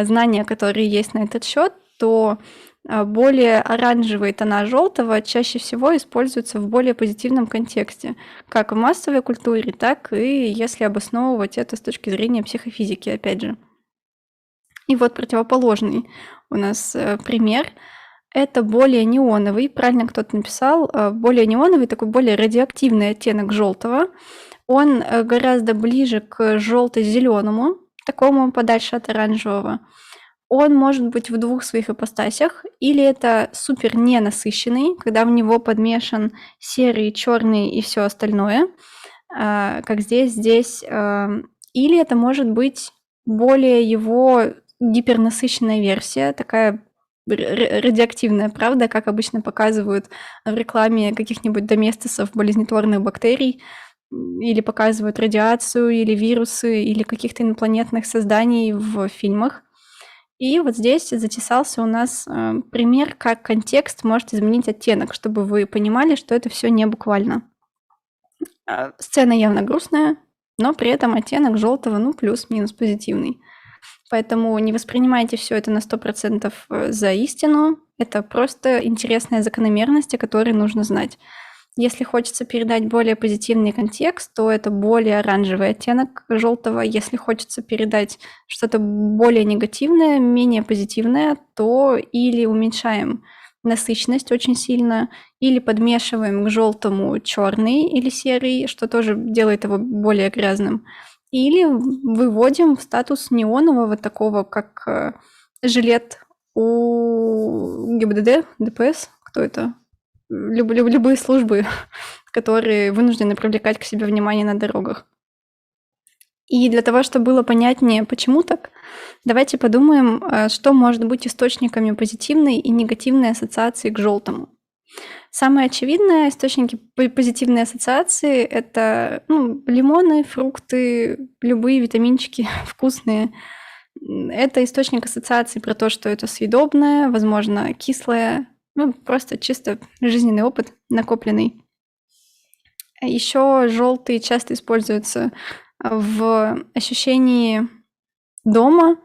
Speaker 1: знания, которые есть на этот счет, то более оранжевые тона желтого чаще всего используются в более позитивном контексте, как в массовой культуре, так и если обосновывать это с точки зрения психофизики, опять же. И вот противоположный у нас пример. Это более неоновый, правильно кто-то написал, более неоновый, такой более радиоактивный оттенок желтого. Он гораздо ближе к желто-зеленому, такому подальше от оранжевого. Он может быть в двух своих ипостасях, или это супер ненасыщенный, когда в него подмешан серый, черный и все остальное, как здесь, или это может быть более его гипернасыщенная версия, такая радиоактивная, правда, как обычно показывают в рекламе каких-нибудь доместосов болезнетворных бактерий, или показывают радиацию, или вирусы, или каких-то инопланетных созданий в фильмах. И вот здесь затесался у нас пример, как контекст может изменить оттенок, чтобы вы понимали, что это все не буквально. Сцена явно грустная, но при этом оттенок желтого, ну, плюс-минус позитивный. Поэтому не воспринимайте все это на 100% за истину. Это просто интересная закономерность, о которой нужно знать. Если хочется передать более позитивный контекст, то это более оранжевый оттенок желтого. Если хочется передать что-то более негативное, менее позитивное, то или уменьшаем насыщенность очень сильно, или подмешиваем к желтому черный или серый, что тоже делает его более грязным, или выводим в статус неонового, такого как жилет у ГИБДД, ДПС, кто это? Любые службы, которые вынуждены привлекать к себе внимание на дорогах. И для того, чтобы было понятнее, почему так, давайте подумаем, что может быть источниками позитивной и негативной ассоциации к желтому. Самые очевидные источники позитивной ассоциации – это лимоны, фрукты, любые витаминчики вкусные. Это источник ассоциации про то, что это съедобное, возможно, кислое, просто чисто жизненный опыт накопленный. Еще желтый часто используется в ощущении дома,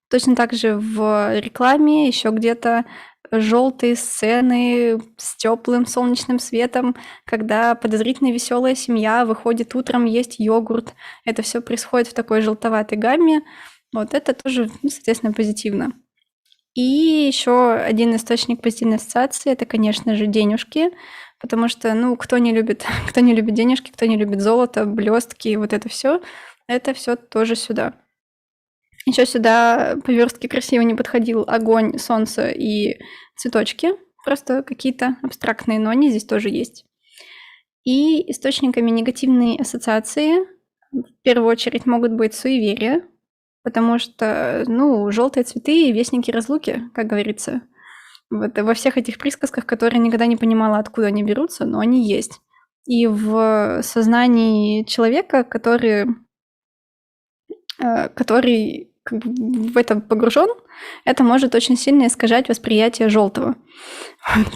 Speaker 1: точно так же в рекламе, еще где-то желтые сцены с теплым солнечным светом, когда подозрительно веселая семья выходит утром есть йогурт. Это все происходит в такой желтоватой гамме. Вот это тоже, соответственно, позитивно. И еще один источник позитивной ассоциации – это, конечно же, денежки, потому что, кто не любит денежки, кто не любит золото, блестки, вот это все тоже сюда. Еще сюда по верстке красиво не подходил огонь, солнце и цветочки, просто какие-то абстрактные, но они здесь тоже есть. И источниками негативной ассоциации в первую очередь могут быть суеверия, потому что, желтые цветы – вестники разлуки, как говорится. Вот во всех этих присказках, которые я никогда не понимала, откуда они берутся, но они есть. И в сознании человека, который в это погружен, это может очень сильно искажать восприятие желтого.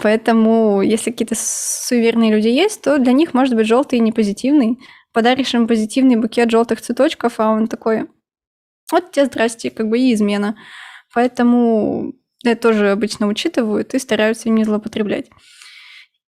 Speaker 1: Поэтому, если какие-то суеверные люди есть, то для них может быть желтый не позитивный. Подаришь им позитивный букет желтых цветочков, а он такой: вот тебе здрасте, и измена. Поэтому это тоже обычно учитывают и стараются им не злоупотреблять.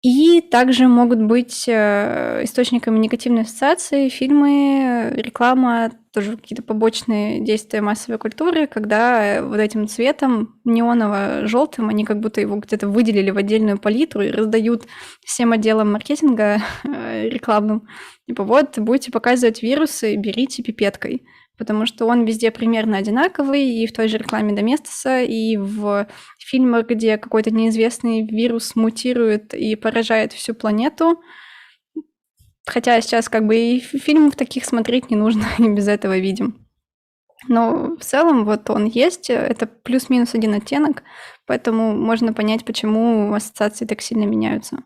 Speaker 1: И также могут быть источниками негативной ассоциации фильмы, реклама, тоже какие-то побочные действия массовой культуры, когда вот этим цветом неоново-желтым они как будто его где-то выделили в отдельную палитру и раздают всем отделам маркетинга рекламным. Типа вот, будете показывать вирусы, берите пипеткой. Потому что он везде примерно одинаковый, и в той же рекламе Доместоса, и в фильмах, где какой-то неизвестный вирус мутирует и поражает всю планету. Хотя сейчас и фильмов таких смотреть не нужно, и без этого видим. Но в целом вот он есть, это плюс-минус один оттенок, поэтому можно понять, почему ассоциации так сильно меняются.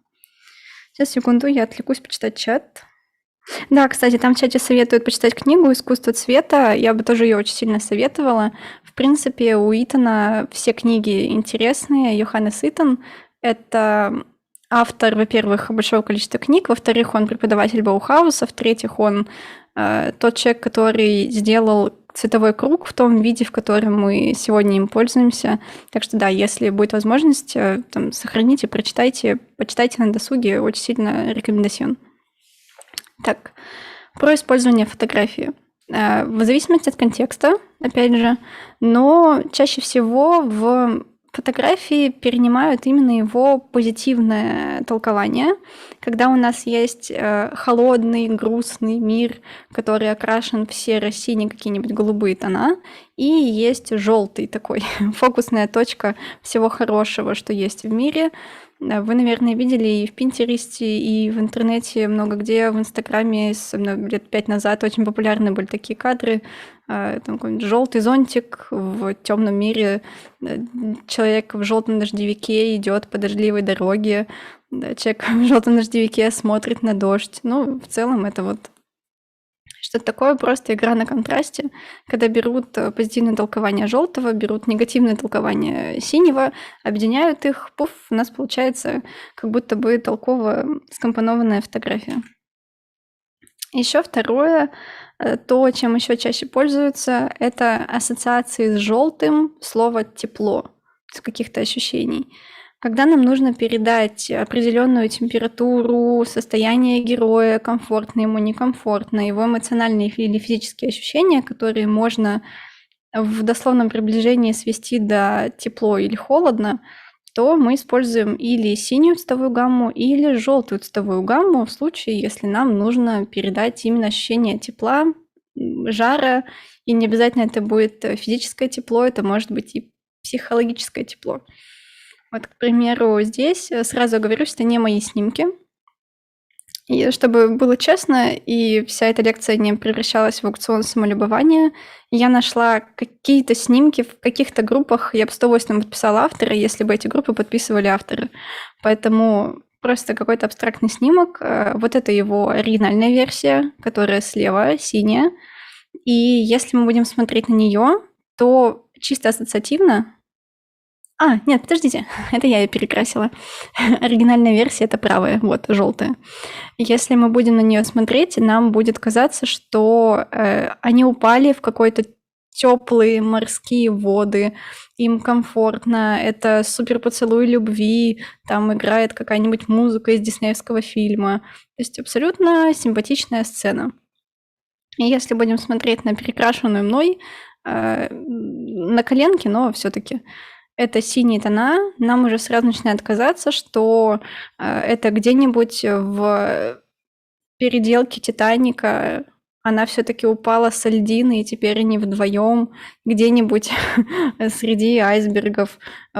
Speaker 1: Сейчас, секунду, я отвлекусь почитать чат. Да, кстати, там в чате советуют почитать книгу «Искусство цвета». Я бы тоже ее очень сильно советовала. В принципе, у Итана все книги интересные. Йоханнес Итан – это автор, во-первых, большого количества книг, во-вторых, он преподаватель Баухауса, в-третьих, он тот человек, который сделал цветовой круг в том виде, в котором мы сегодня им пользуемся. Так что да, если будет возможность, сохраните, прочитайте, почитайте на досуге, очень сильно рекомендацион. Так, про использование фотографии. В зависимости от контекста опять же, но чаще всего в фотографии перенимают именно его позитивное толкование, когда у нас есть холодный, грустный мир, который окрашен в серо-синий, какие-нибудь голубые тона, и есть желтый такой, фокусная точка всего хорошего, что есть в мире. Вы, наверное, видели и в Пинтересте, и в интернете много где, в Инстаграме, особенно лет 5 назад, очень популярны были такие кадры. Там какой-нибудь желтый зонтик в темном мире, человек в желтом дождевике идет по дождливой дороге, да, человек в желтом дождевике смотрит на дождь. Ну, в целом это вот что-то такое, просто игра на контрасте, когда берут позитивное толкование желтого, берут негативное толкование синего, объединяют их, пуф, у нас получается как будто бы толково скомпонованная фотография. Еще второе, то, чем еще чаще пользуются, это ассоциации с желтым слово тепло, с каких-то ощущений. Когда нам нужно передать определенную температуру, состояние героя, комфортно ему, некомфортно, его эмоциональные или физические ощущения, которые можно в дословном приближении свести до тепло или холодно, то мы используем или синюю цветовую гамму, или желтую цветовую гамму в случае, если нам нужно передать именно ощущение тепла, жара, и не обязательно это будет физическое тепло, это может быть и психологическое тепло. Вот, к примеру, здесь сразу говорю, что это не мои снимки. И чтобы было честно, и вся эта лекция не превращалась в аукцион самолюбования, я нашла какие-то снимки в каких-то группах, я бы с удовольствием подписала автора, если бы эти группы подписывали авторы. Поэтому просто какой-то абстрактный снимок. Вот это его оригинальная версия, которая слева, синяя. И если мы будем смотреть на нее, то чисто ассоциативно... Нет, подождите, это я ее перекрасила. Оригинальная версия — это правая, вот, желтая. Если мы будем на нее смотреть, нам будет казаться, что они упали в какой-то теплые морские воды, им комфортно, это супер поцелуй любви, там играет какая-нибудь музыка из диснеевского фильма. То есть абсолютно симпатичная сцена. И если будем смотреть на перекрашенную мной, на коленке, но все-таки это синие тона, нам уже сразу начинает казаться, что это где-нибудь в переделке Титаника она все-таки упала со льдины, и теперь они вдвоем где-нибудь среди айсбергов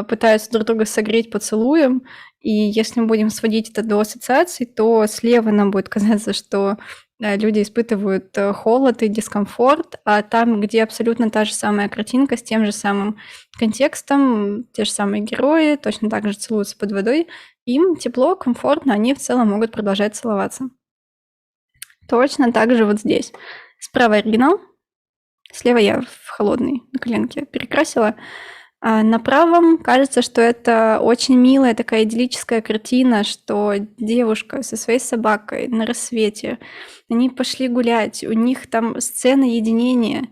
Speaker 1: пытаются друг друга согреть поцелуем. И если мы будем сводить это до ассоциаций, то слева нам будет казаться, что люди испытывают холод и дискомфорт, а там, где абсолютно та же самая картинка с тем же самым контекстом, те же самые герои точно так же целуются под водой, им тепло, комфортно, они в целом могут продолжать целоваться. Точно так же вот здесь. Справа оригинал, слева я в холодный на коленке перекрасила. А на правом кажется, что это очень милая такая идиллическая картина, что девушка со своей собакой на рассвете, они пошли гулять, у них там сцена единения.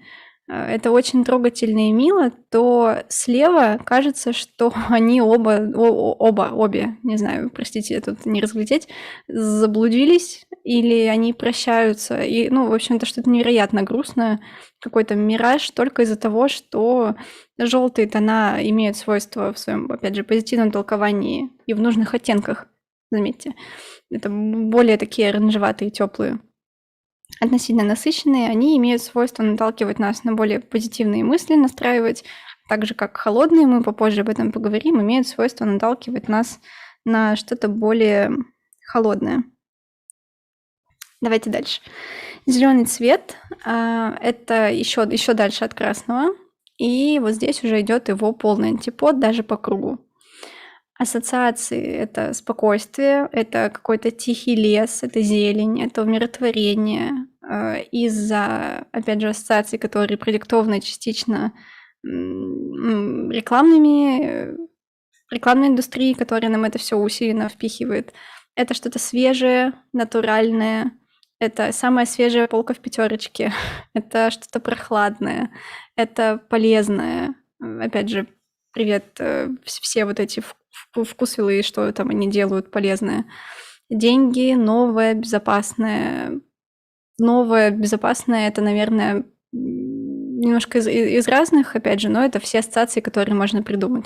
Speaker 1: Это очень трогательно и мило, то слева кажется, что они обе, не знаю, простите, я тут не разглядеть, заблудились или они прощаются. И, в общем-то, что-то невероятно грустное, какой-то мираж только из-за того, что желтые тона имеют свойство в своем, опять же, позитивном толковании и в нужных оттенках, заметьте. Это более такие оранжеватые, теплые, относительно насыщенные, они имеют свойство наталкивать нас на более позитивные мысли, настраивать, так же как холодные, мы попозже об этом поговорим, имеют свойство наталкивать нас на что-то более холодное. Давайте дальше. Зеленый цвет это еще дальше от красного, и вот здесь уже идет его полный антипод даже по кругу. Ассоциации — это спокойствие, это какой-то тихий лес, это зелень, это умиротворение. Из-за, опять же, ассоциаций, которые продиктованы частично рекламной индустрией, которая нам это все усиленно впихивает. Это что-то свежее, натуральное, это самая свежая полка в пятерочке, это что-то прохладное, это полезное. Опять же, привет, все вот эти вкусвиллы, что там они делают полезное. Деньги, новое, безопасное. Новое, безопасное — это, наверное, немножко из разных, опять же, но это все ассоциации, которые можно придумать.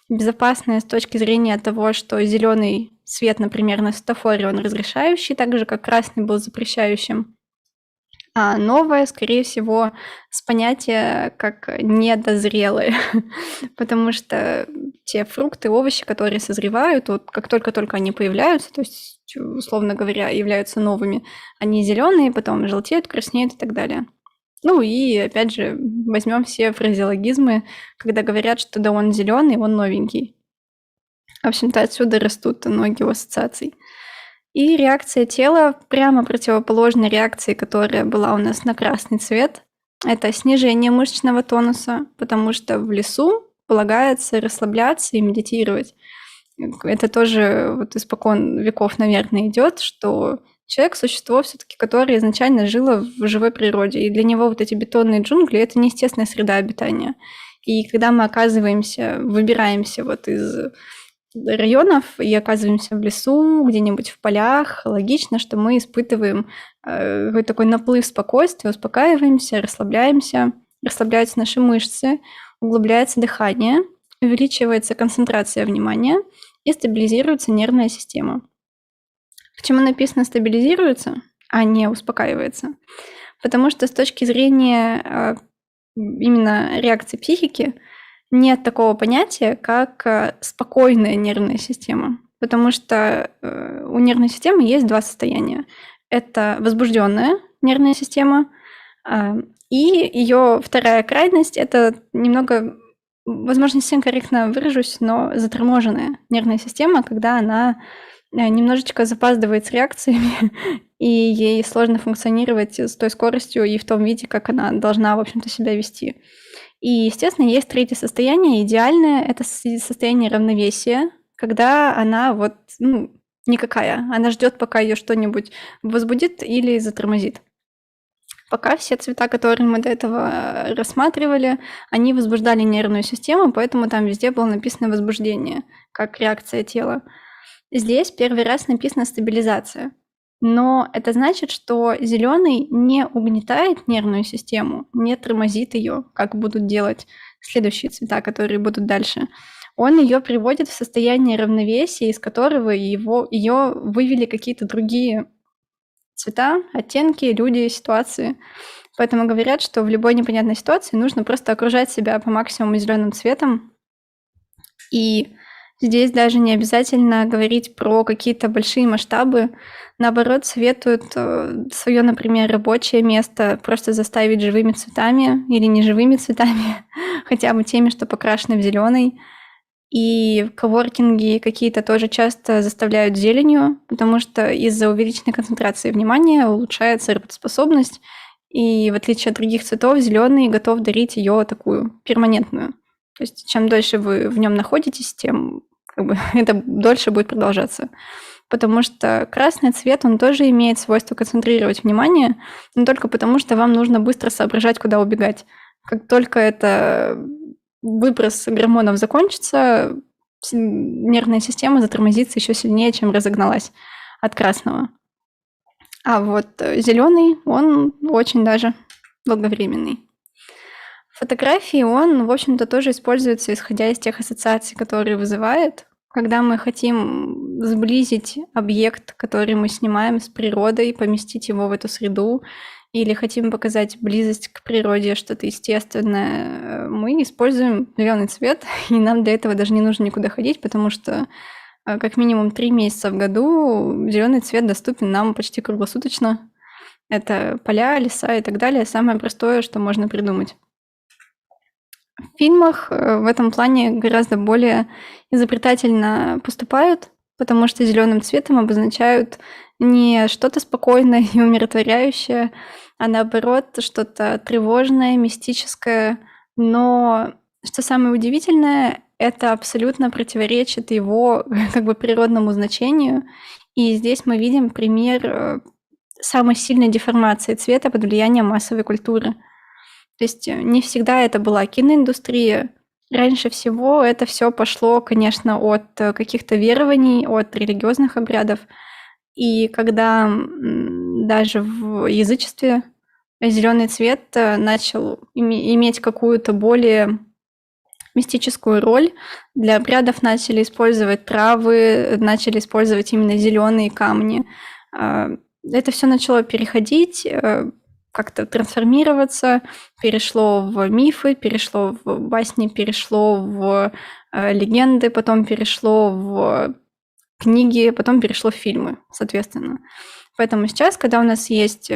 Speaker 1: Безопасное с точки зрения того, что зеленый свет, например, на светофоре, он разрешающий, так же, как красный был запрещающим. А новое, скорее всего, с понятия как недозрелые, потому что те фрукты, овощи, которые созревают, вот как только-только они появляются, то есть, условно говоря, являются новыми, они зеленые, потом желтеют, краснеют и так далее. Ну и опять же, возьмем все фразеологизмы, когда говорят, что да он зеленый, он новенький. В общем-то, отсюда растут ноги у ассоциаций. И реакция тела прямо противоположной реакции, которая была у нас на красный цвет. Это снижение мышечного тонуса, потому что в лесу полагается расслабляться и медитировать. Это тоже вот испокон веков, наверное, идет, что человек – существо все-таки, которое изначально жило в живой природе. И для него вот эти бетонные джунгли – это неестественная среда обитания. И когда мы выбираемся вот из районов и оказываемся в лесу, где-нибудь в полях, логично, что мы испытываем какой-то такой наплыв спокойствия, успокаиваемся, расслабляемся, расслабляются наши мышцы, углубляется дыхание, увеличивается концентрация внимания и стабилизируется нервная система. Почему написано «стабилизируется», а не «успокаивается»? Потому что с точки зрения именно реакции психики нет такого понятия, как спокойная нервная система, потому что у нервной системы есть два состояния. Это возбужденная нервная система, и ее вторая крайность – это немного, возможно, не совсем корректно выражусь, но заторможенная нервная система, когда она немножечко запаздывает с реакциями, и ей сложно функционировать с той скоростью и в том виде, как она должна, в общем-то, себя вести. И, естественно, есть третье состояние, идеальное – это состояние равновесия, когда она вот, никакая. Она ждет, пока ее что-нибудь возбудит или затормозит. Пока все цвета, которые мы до этого рассматривали, они возбуждали нервную систему, поэтому там везде было написано возбуждение, как реакция тела. Здесь первый раз написано стабилизация. Но это значит, что зеленый не угнетает нервную систему, не тормозит ее, как будут делать следующие цвета, которые будут дальше. Он ее приводит в состояние равновесия, из которого ее вывели какие-то другие цвета, оттенки, люди, ситуации. Поэтому говорят, что в любой непонятной ситуации нужно просто окружать себя по максимуму зеленым цветом. И здесь даже не обязательно говорить про какие-то большие масштабы. Наоборот, советуют свое, например, рабочее место просто заставить живыми цветами или неживыми цветами, хотя бы теми, что покрашены в зеленый. И коворкинги какие-то тоже часто заставляют зеленью, потому что из-за увеличенной концентрации внимания улучшается работоспособность, и в отличие от других цветов, зеленый готов дарить ее такую перманентную. То есть чем дольше вы в нем находитесь, тем это дольше будет продолжаться. Потому что красный цвет, он тоже имеет свойство концентрировать внимание, но только потому, что вам нужно быстро соображать, куда убегать. Как только это выброс гормонов закончится, нервная система затормозится еще сильнее, чем разогналась от красного. А вот зеленый, он очень даже долговременный. Фотографии он, в общем-то, тоже используется, исходя из тех ассоциаций, которые вызывает. Когда мы хотим сблизить объект, который мы снимаем с природой, поместить его в эту среду, или хотим показать близость к природе, что-то естественное, мы используем зеленый цвет, и нам для этого даже не нужно никуда ходить, потому что как минимум 3 месяца в году зеленый цвет доступен нам почти круглосуточно. Это поля, леса и так далее. Самое простое, что можно придумать. В фильмах в этом плане гораздо более изобретательно поступают, потому что зеленым цветом обозначают не что-то спокойное и умиротворяющее, а наоборот что-то тревожное, мистическое. Но что самое удивительное, это абсолютно противоречит его природному значению. И здесь мы видим пример самой сильной деформации цвета под влиянием массовой культуры. То есть не всегда это была киноиндустрия. Раньше всего это все пошло, конечно, от каких-то верований, от религиозных обрядов. И когда даже в язычестве зеленый цвет начал иметь какую-то более мистическую роль. Для обрядов начали использовать травы, начали использовать именно зеленые камни. Это все начало переходить, как-то трансформироваться, перешло в мифы, перешло в басни, перешло в легенды, потом перешло в книги, потом перешло в фильмы, соответственно. Поэтому сейчас, когда у нас есть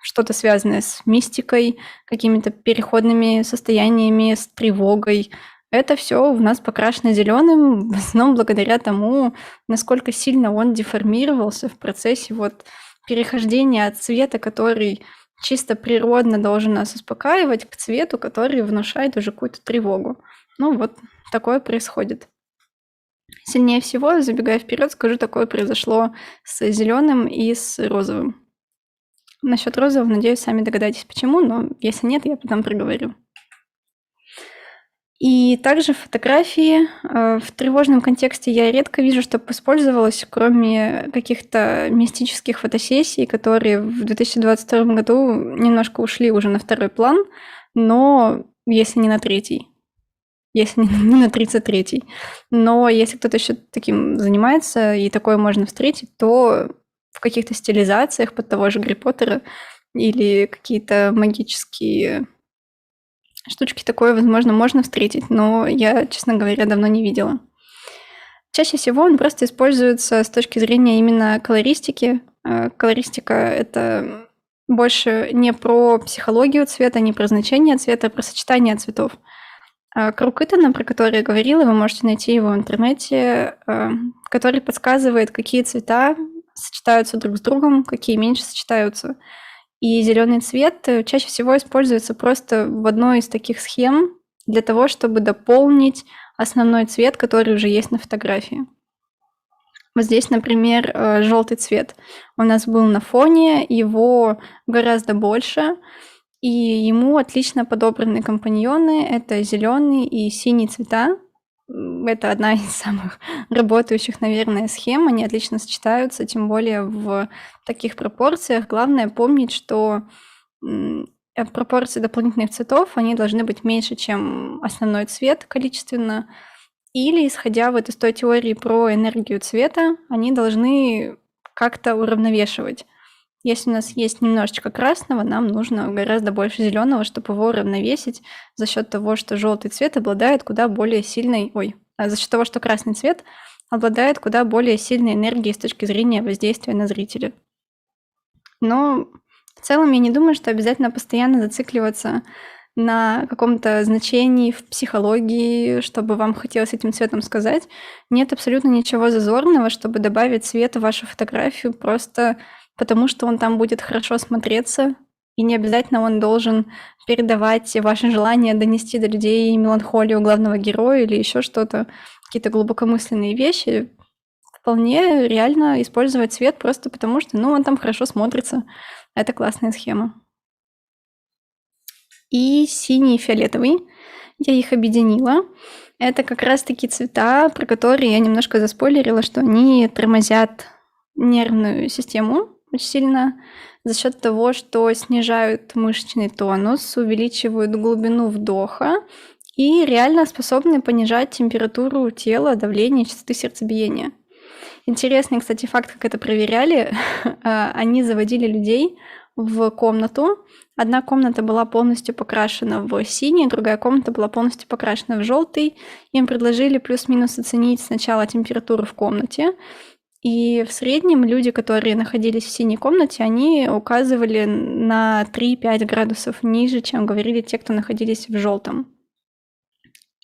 Speaker 1: что-то связанное с мистикой, какими-то переходными состояниями, с тревогой, это все у нас покрашено зеленым, в основном благодаря тому, насколько сильно он деформировался в процессе вот перехождения от цвета, который чисто природно должен нас успокаивать, к цвету, который внушает уже какую-то тревогу. Ну вот такое происходит. Сильнее всего, забегая вперед, скажу, такое произошло с зеленым и с розовым. Насчет розового, надеюсь, сами догадаетесь, почему, но если нет, я потом проговорю. И также фотографии. В тревожном контексте я редко вижу, чтобы использовалось, кроме каких-то мистических фотосессий, которые в 2022 году немножко ушли уже на второй план, но если не на третий. Если не на 33-й. Но если кто-то еще таким занимается, и такое можно встретить, то в каких-то стилизациях под того же Гарри Поттера или какие-то магические штучки, такое, возможно, можно встретить, но я, честно говоря, давно не видела. Чаще всего он просто используется с точки зрения именно колористики. Колористика — это больше не про психологию цвета, не про значение цвета, а про сочетание цветов. Круг Итана, про который я говорила, вы можете найти его в интернете, который подсказывает, какие цвета сочетаются друг с другом, какие меньше сочетаются. И зеленый цвет чаще всего используется просто в одной из таких схем для того, чтобы дополнить основной цвет, который уже есть на фотографии. Вот здесь, например, желтый цвет у нас был на фоне, его гораздо больше, и ему отлично подобраны компаньоны. Это зеленый и синий цвета. Это одна из самых работающих, наверное, схем. Они отлично сочетаются, тем более в таких пропорциях. Главное помнить, что пропорции дополнительных цветов, они должны быть меньше, чем основной цвет количественно. Или, исходя вот из той теории про энергию цвета, они должны как-то уравновешивать. Если у нас есть немножечко красного, нам нужно гораздо больше зеленого, чтобы его уравновесить за счет того, что желтый цвет обладает куда более сильной... за счет того, что красный цвет обладает куда более сильной энергией с точки зрения воздействия на зрителя. Но в целом я не думаю, что обязательно постоянно зацикливаться на каком-то значении в психологии, чтобы вам хотелось этим цветом сказать. Нет абсолютно ничего зазорного, чтобы добавить цвет в вашу фотографию просто потому, что он там будет хорошо смотреться, и не обязательно он должен передавать ваше желание донести до людей меланхолию главного героя или еще что-то, какие-то глубокомысленные вещи. Вполне реально использовать цвет просто потому, что он там хорошо смотрится. Это классная схема. И синий и фиолетовый. Я их объединила. Это как раз-таки цвета, про которые я немножко заспойлерила, что они тормозят нервную систему очень сильно за счет того, что снижают мышечный тонус, увеличивают глубину вдоха и реально способны понижать температуру тела, давление, частоты сердцебиения. Интересный, кстати, факт, как это проверяли. Они заводили людей в комнату. Одна комната была полностью покрашена в синий, другая комната была полностью покрашена в желтый. Им предложили плюс-минус оценить сначала температуру в комнате. И в среднем люди, которые находились в синей комнате, они указывали на 3-5 градусов ниже, чем говорили те, кто находились в желтом.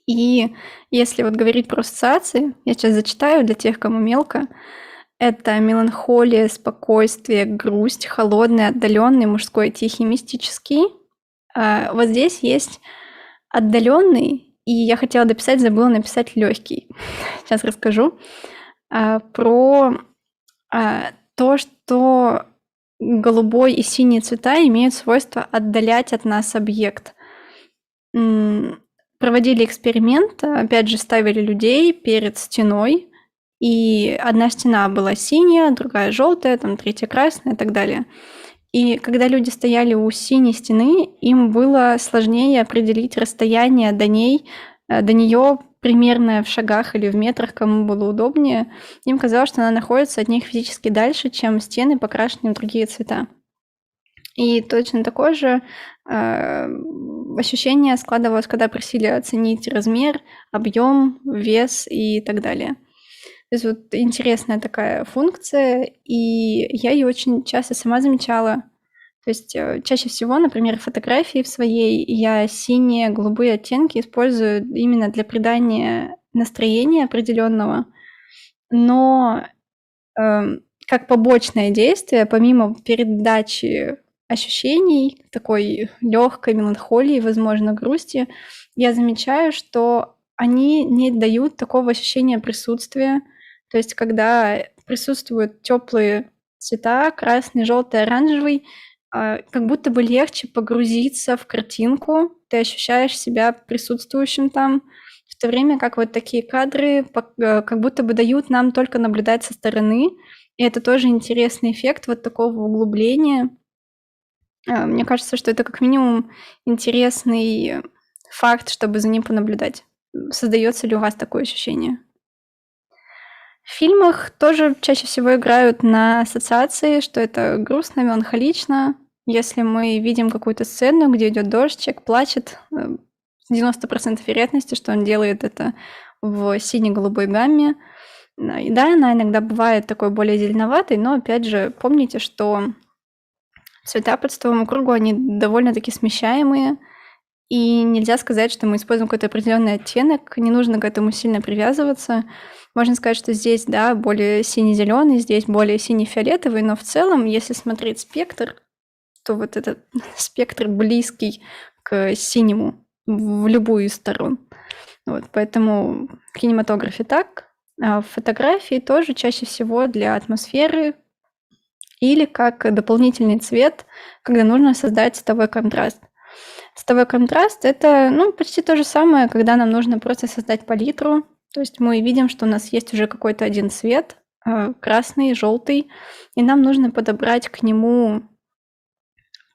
Speaker 1: И если вот говорить про ассоциации, я сейчас зачитаю для тех, кому мелко. Это меланхолия, спокойствие, грусть, холодный, отдаленный, мужской, тихий, мистический. Вот здесь есть отдаленный, и я хотела дописать, забыла написать легкий. Сейчас расскажу про то, что голубой и синий цвета имеют свойство отдалять от нас объект. Проводили эксперимент, опять же, ставили людей перед стеной, и одна стена была синяя, другая желтая, там третья красная и так далее. И когда люди стояли у синей стены, им было сложнее определить расстояние до нее примерно в шагах или в метрах, кому было удобнее. Им казалось, что она находится от них физически дальше, чем стены, покрашенные в другие цвета. И точно такое же ощущение складывалось, когда просили оценить размер, объем, вес и так далее. То есть вот интересная такая функция, и я ее очень часто сама замечала. То есть чаще всего, например, фотографии в своей я синие, голубые оттенки использую именно для придания настроения определенного, но как побочное действие, помимо передачи ощущений, такой легкой меланхолии, возможно, грусти, я замечаю, что они не дают такого ощущения присутствия. То есть когда присутствуют теплые цвета, красный, желтый, оранжевый, как будто бы легче погрузиться в картинку, ты ощущаешь себя присутствующим там, в то время как вот такие кадры как будто бы дают нам только наблюдать со стороны, и это тоже интересный эффект вот такого углубления. Мне кажется, что это как минимум интересный факт, чтобы за ним понаблюдать. Создаётся ли у вас такое ощущение? В фильмах тоже чаще всего играют на ассоциации, что это грустно, меланхолично. Если мы видим какую-то сцену, где идёт дождь, человек плачет, 90% вероятности, что он делает это в сине-голубой гамме. И да, она иногда бывает такой более зеленоватой, но опять же, помните, что цвета по цветовому кругу, они довольно-таки смещаемые, и нельзя сказать, что мы используем какой-то определенный оттенок, не нужно к этому сильно привязываться. Можно сказать, что здесь, да, более сине-зеленый, здесь более сине-фиолетовый, но в целом, если смотреть спектр, то вот этот спектр близкий к синему в любую из сторон. Вот, поэтому в кинематографе так, а в фотографии тоже чаще всего для атмосферы или как дополнительный цвет, когда нужно создать цветовой контраст. Цветовой контраст — это, почти то же самое, когда нам нужно просто создать палитру. То есть мы видим, что у нас есть уже какой-то один цвет, красный, желтый, и нам нужно подобрать к нему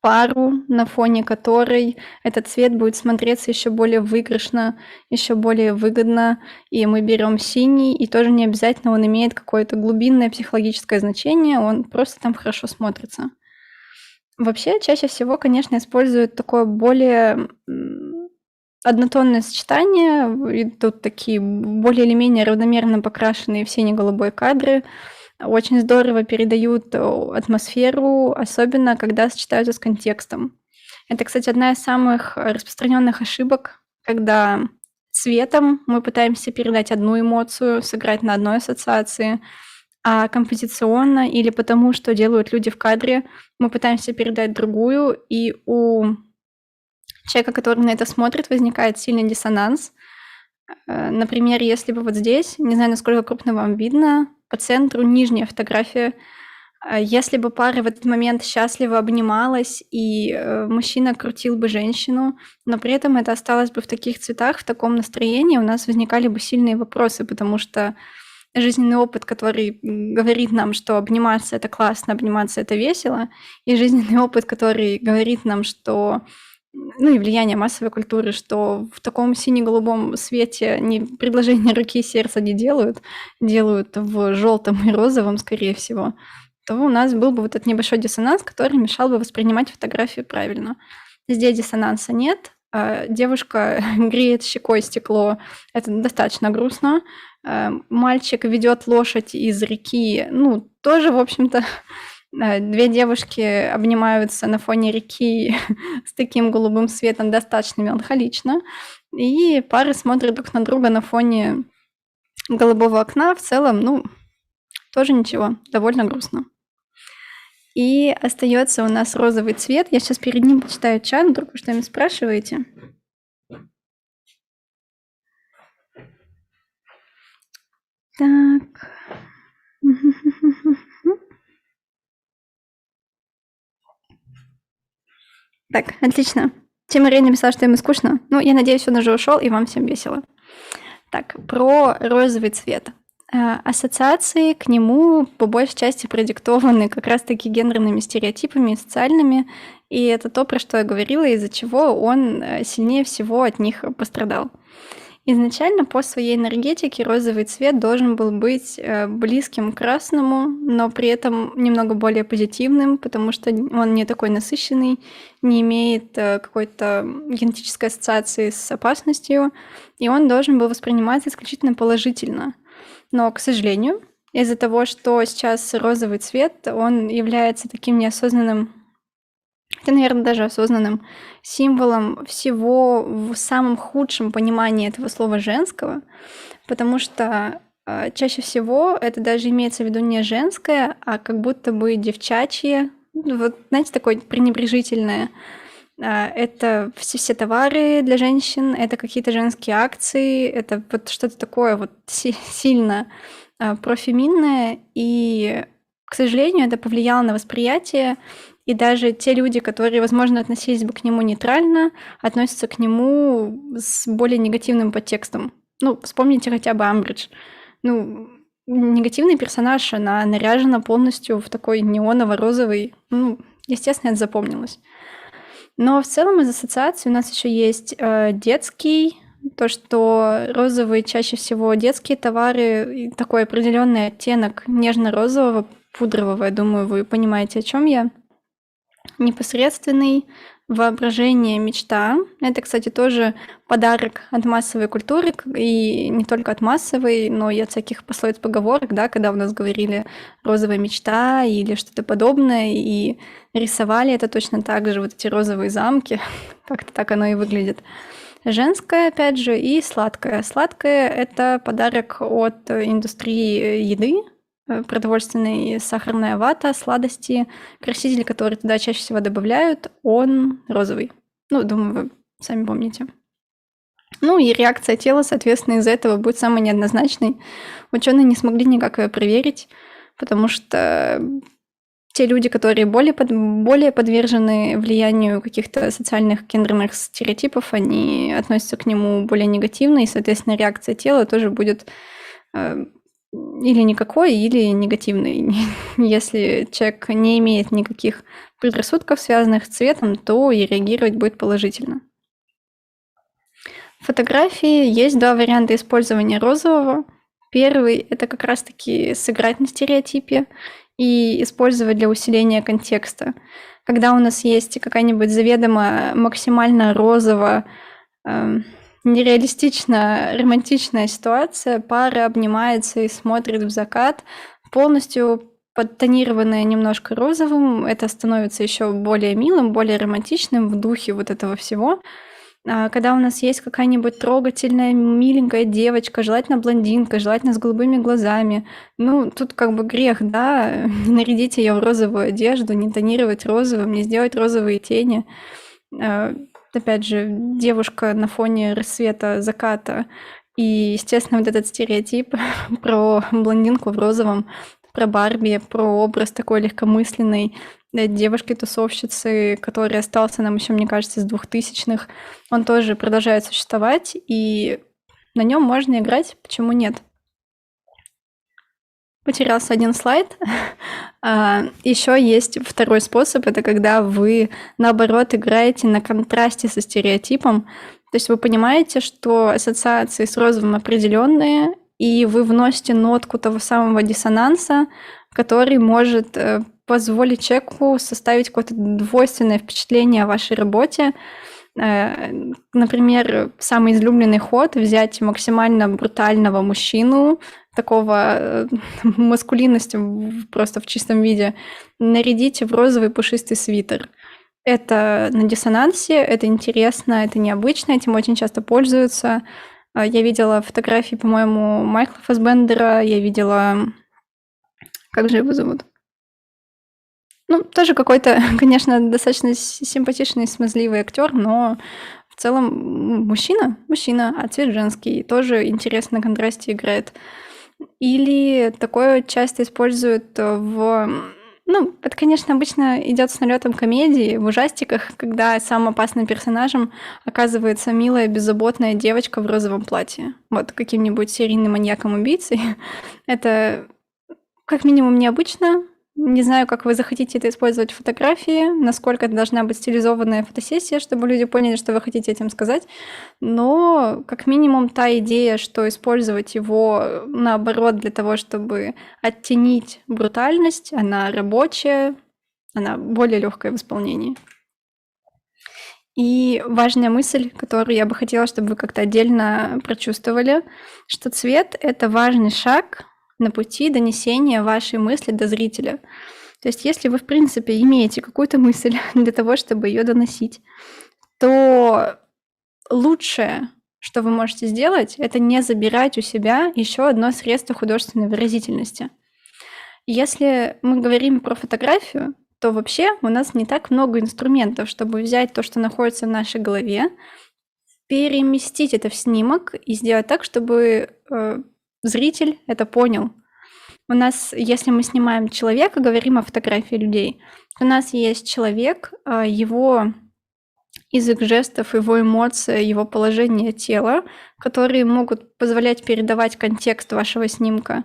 Speaker 1: пару, на фоне которой этот цвет будет смотреться еще более выигрышно, еще более выгодно. И мы берем синий, и тоже не обязательно он имеет какое-то глубинное психологическое значение, он просто там хорошо смотрится. Вообще, чаще всего, конечно, используют такое более однотонное сочетание. Идут такие более или менее равномерно покрашенные в сине-голубой кадры. Очень здорово передают атмосферу, особенно когда сочетаются с контекстом. Это, кстати, одна из самых распространенных ошибок, когда цветом мы пытаемся передать одну эмоцию, сыграть на одной ассоциации, а композиционно или потому, что делают люди в кадре, мы пытаемся передать другую, и у человека, который на это смотрит, возникает сильный диссонанс. Например, если бы вот здесь, не знаю, насколько крупно вам видно, по центру нижняя фотография, если бы пара в этот момент счастливо обнималась, и мужчина крутил бы женщину, но при этом это осталось бы в таких цветах, в таком настроении, у нас возникали бы сильные вопросы, потому что жизненный опыт, который говорит нам, что обниматься — это классно, обниматься — это весело, и жизненный опыт, который говорит нам, что и влияние массовой культуры, что в таком сине-голубом свете предложение руки и сердца не делают в желтом и розовом, скорее всего, то у нас был бы вот этот небольшой диссонанс, который мешал бы воспринимать фотографию правильно. Здесь диссонанса нет. Девушка греет щекой стекло. Это достаточно грустно. Мальчик ведет лошадь из реки. Тоже, в общем-то, две девушки обнимаются на фоне реки с таким голубым светом, достаточно меланхолично. И пары смотрят друг на друга на фоне голубого окна. В целом, тоже ничего, довольно грустно. И остается у нас розовый цвет. Я сейчас перед ним почитаю чат, вдруг вы что-нибудь спрашиваете. Так. Так, отлично. Тима Рей написала, что ему скучно. Я надеюсь, он уже ушел, и вам всем весело. Так, про розовый цвет. Ассоциации к нему по большей части продиктованы как раз-таки гендерными стереотипами и социальными, и это то, про что я говорила, из-за чего он сильнее всего от них пострадал. Изначально по своей энергетике розовый цвет должен был быть близким к красному, но при этом немного более позитивным, потому что он не такой насыщенный, не имеет какой-то генетической ассоциации с опасностью, и он должен был восприниматься исключительно положительно. Но, к сожалению, из-за того, что сейчас розовый цвет, он является таким неосознанным, хотя, наверное, даже осознанным символом всего в самом худшем понимании этого слова женского, потому что чаще всего это даже имеется в виду не женское, а как будто бы девчачье, вот, знаете, такое пренебрежительное. Это все товары для женщин, это какие-то женские акции, это вот что-то такое вот сильно профеминное, и, к сожалению, это повлияло на восприятие, и даже те люди, которые, возможно, относились бы к нему нейтрально, относятся к нему с более негативным подтекстом. Ну, вспомните хотя бы Амбридж. Ну, негативный персонаж, она наряжена полностью в такой неоново-розовый. Ну, естественно, это запомнилось. Но в целом из ассоциаций у нас еще есть детский, то, что розовые чаще всего детские товары, и такой определенный оттенок нежно-розового, пудрового, я думаю, вы понимаете, о чем я. Непосредственный, воображение, мечта. Это, кстати, тоже подарок от массовой культуры, и не только от массовой, но и от всяких пословиц, поговорок, да, когда у нас говорили «розовая мечта» или что-то подобное, и рисовали это точно так же, вот эти розовые замки, как-то так оно и выглядит. Женское, опять же, и сладкое. Сладкое – это подарок от индустрии еды, продовольственная сахарная вата, сладости, краситель, который туда чаще всего добавляют, он розовый. Ну, думаю, вы сами помните. Ну и реакция тела, соответственно, из-за этого будет самой неоднозначной. Ученые не смогли никак ее проверить, потому что те люди, которые более подвержены влиянию каких-то социальных гендерных стереотипов, они относятся к нему более негативно, и, соответственно, реакция тела тоже будет или никакой, или негативный. Если человек не имеет никаких предрассудков, связанных с цветом, то и реагировать будет положительно. В фотографии есть два варианта использования розового. Первый – это как раз-таки сыграть на стереотипе и использовать для усиления контекста. Когда у нас есть какая-нибудь заведомо максимально розово, нереалистично романтичная ситуация, пара обнимается и смотрит в закат, полностью подтонированная немножко розовым, это становится еще более милым, более романтичным в духе вот этого всего. Когда у нас есть какая-нибудь трогательная, миленькая девочка, желательно блондинка, желательно с голубыми глазами, ну, тут как бы грех, да, не нарядить ее в розовую одежду, не тонировать розовым, не сделать розовые тени. Опять же, девушка на фоне рассвета, заката. И, естественно, вот этот стереотип про блондинку в розовом, про Барби, про образ такой легкомысленной девушки-тусовщицы, который остался нам еще, мне кажется, с 2000-х, он тоже продолжает существовать, и на нем можно играть, почему нет? Потерялся один слайд. Еще есть второй способ, это когда вы, наоборот, играете на контрасте со стереотипом. То есть вы понимаете, что ассоциации с розовым определенные, и вы вносите нотку того самого диссонанса, который может позволить человеку составить какое-то двойственное впечатление о вашей работе. Например, самый излюбленный ход – взять максимально брутального мужчину, такого маскулинности просто в чистом виде, нарядить в розовый пушистый свитер. Это на диссонансе, это интересно, это необычно, этим очень часто пользуются. Я видела фотографии, по-моему, Майкла Фассбендера, я видела... Как же его зовут? Ну, тоже какой-то, конечно, достаточно симпатичный, смазливый актер, но в целом мужчина, а цвет женский, тоже интересно на контрасте играет. Или такое часто используют Ну, это, конечно, обычно идет с налетом комедии в ужастиках, когда самым опасным персонажем оказывается милая, беззаботная девочка в розовом платье. Вот каким-нибудь серийным маньяком-убийцей. Это как минимум необычно. Не знаю, как вы захотите это использовать в фотографии, насколько это должна быть стилизованная фотосессия, чтобы люди поняли, что вы хотите этим сказать. Но как минимум та идея, что использовать его наоборот для того, чтобы оттенить брутальность, она рабочая, она более легкая в исполнении. И важная мысль, которую я бы хотела, чтобы вы как-то отдельно прочувствовали, что цвет — это важный шаг на пути донесения вашей мысли до зрителя. То есть если вы, в принципе, имеете какую-то мысль для того, чтобы ее доносить, то лучшее, что вы можете сделать, это не забирать у себя еще одно средство художественной выразительности. Если мы говорим про фотографию, то вообще у нас не так много инструментов, чтобы взять то, что находится в нашей голове, переместить это в снимок и сделать так, чтобы зритель это понял. У нас, если мы снимаем человека, говорим о фотографии людей, у нас есть человек, его язык жестов, его эмоции, его положение тела, которые могут позволять передавать контекст вашего снимка.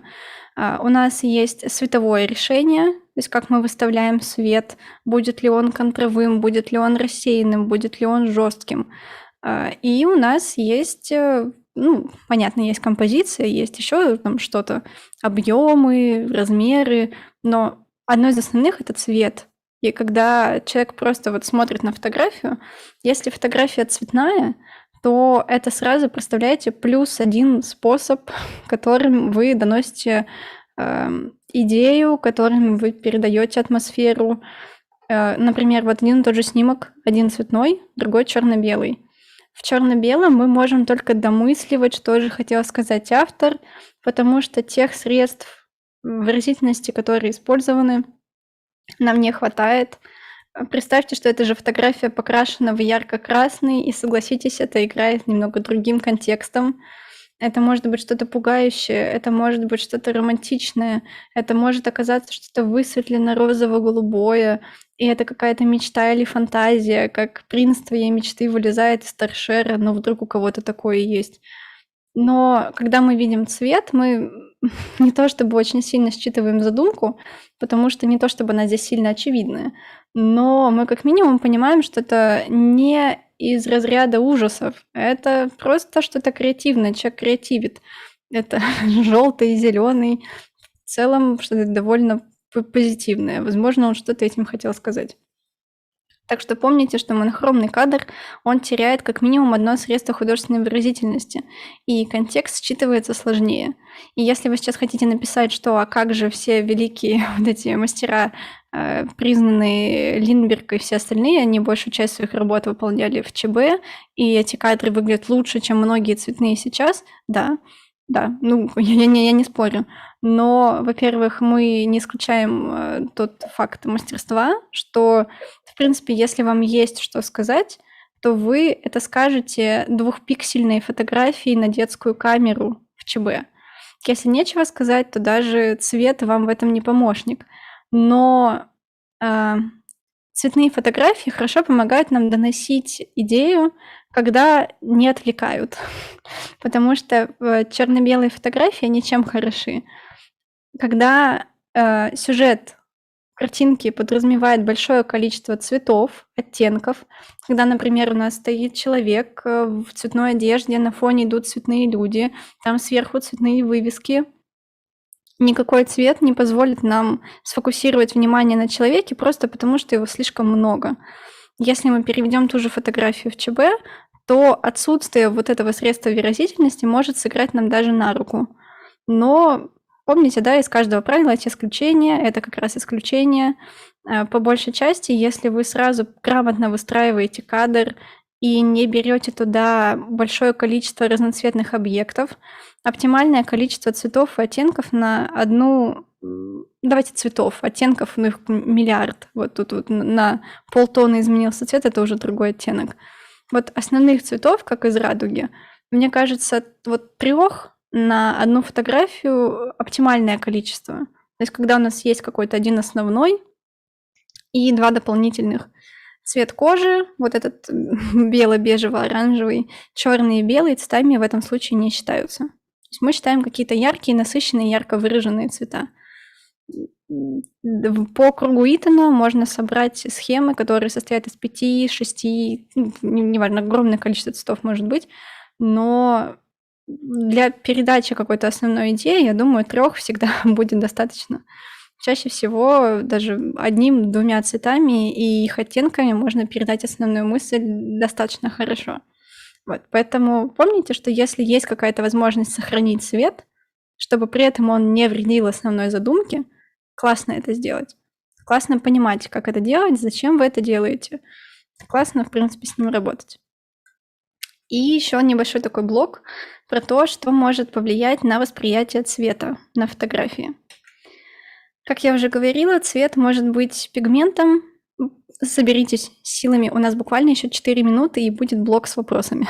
Speaker 1: У нас есть световое решение, то есть как мы выставляем свет, будет ли он контровым, будет ли он рассеянным, будет ли он жестким. И у нас есть, понятно, есть композиция, есть еще там что-то, объемы, размеры, но одно из основных — это цвет. И когда человек просто вот смотрит на фотографию, если фотография цветная, то это сразу, представляете, +1 способ, которым вы доносите идею, которым вы передаете атмосферу. Например, вот один и тот же снимок, один цветной, другой черно-белый. В черно-белом мы можем только домысливать, что же хотел сказать автор, потому что тех средств выразительности, которые использованы, нам не хватает. Представьте, что эта же фотография покрашена в ярко-красный, и согласитесь, это играет немного другим контекстом. Это может быть что-то пугающее, это может быть что-то романтичное, это может оказаться что-то высветлено розово-голубое, и это какая-то мечта или фантазия, как принц твоей мечты вылезает из торшера, но вдруг у кого-то такое есть. Но когда мы видим цвет, мы не то чтобы очень сильно считываем задумку, потому что не то чтобы она здесь сильно очевидная, но мы как минимум понимаем, что это не из разряда ужасов, это просто что-то креативное, человек креативит. Это желтый, зеленый, в целом что-то довольно позитивное. Возможно, он что-то этим хотел сказать. Так что помните, что монохромный кадр, он теряет как минимум одно средство художественной выразительности, и контекст считывается сложнее. И если вы сейчас хотите написать, что «а как же все великие вот эти мастера, признанные Линдберг и все остальные, они большую часть своих работ выполняли в ЧБ, и эти кадры выглядят лучше, чем многие цветные сейчас», да, ну, я не спорю. Но, во-первых, мы не исключаем тот факт мастерства, что, в принципе, если вам есть что сказать, то вы это скажете 2-пиксельной фотографией на детскую камеру в ЧБ. Если нечего сказать, то даже цвет вам в этом не помощник. Но цветные фотографии хорошо помогают нам доносить идею, когда не отвлекают. Потому что черно-белые фотографии, они чем хороши? Когда сюжет картинки подразумевает большое количество цветов, оттенков, когда, например, у нас стоит человек в цветной одежде, на фоне идут цветные люди, там сверху цветные вывески, никакой цвет не позволит нам сфокусировать внимание на человеке просто потому, что его слишком много. Если мы переведем ту же фотографию в ЧБ, то отсутствие вот этого средства выразительности может сыграть нам даже на руку. Но помните, да, из каждого правила есть исключения, это как раз исключение. По большей части, если вы сразу грамотно выстраиваете кадр и не берете туда большое количество разноцветных объектов, оптимальное количество цветов и оттенков на одну... Давайте цветов, оттенков, ну их миллиард. Вот тут вот на полтона изменился цвет, это уже другой оттенок. Вот основных цветов, как из радуги, мне кажется, вот 3 на одну фотографию оптимальное количество. То есть когда у нас есть какой-то один основной, и 2 дополнительных. Цвет кожи, вот этот бело-бежево-оранжевый, черный и белый цветами в этом случае не считаются. То есть мы считаем какие-то яркие, насыщенные, ярко выраженные цвета. По кругу Итона можно собрать схемы, которые состоят из 5-6, неважно, огромное количество цветов может быть, но для передачи какой-то основной идеи, я думаю, 3 всегда будет достаточно. Чаще всего даже 1-2 цветами и их оттенками можно передать основную мысль достаточно хорошо. Вот, поэтому помните, что если есть какая-то возможность сохранить цвет, чтобы при этом он не вредил основной задумке, классно это сделать. Классно понимать, как это делать, зачем вы это делаете. Классно, в принципе, с ним работать. И еще небольшой такой блок про то, что может повлиять на восприятие цвета на фотографии. Как я уже говорила, цвет может быть пигментом. Соберитесь силами, у нас буквально еще 4 минуты, и будет блок с вопросами.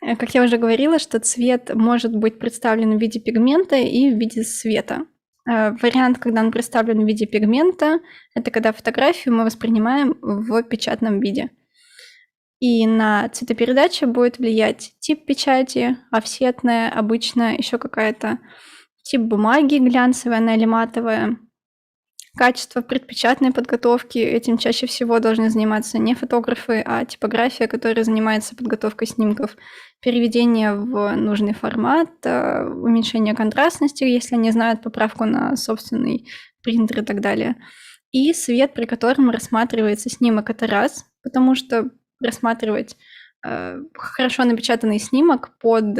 Speaker 1: Как я уже говорила, что цвет может быть представлен в виде пигмента и в виде света. Вариант, когда он представлен в виде пигмента, это когда фотографию мы воспринимаем в печатном виде. И на цветопередачу будет влиять тип печати, офсетная, обычная, еще какая-то, тип бумаги, глянцевая она или матовая, качество предпечатной подготовки. Этим чаще всего должны заниматься не фотографы, а типография, которая занимается подготовкой снимков, переведение в нужный формат, уменьшение контрастности, если они знают поправку на собственный принтер и так далее. И свет, при котором рассматривается снимок, это раз, потому что рассматривать хорошо напечатанный снимок под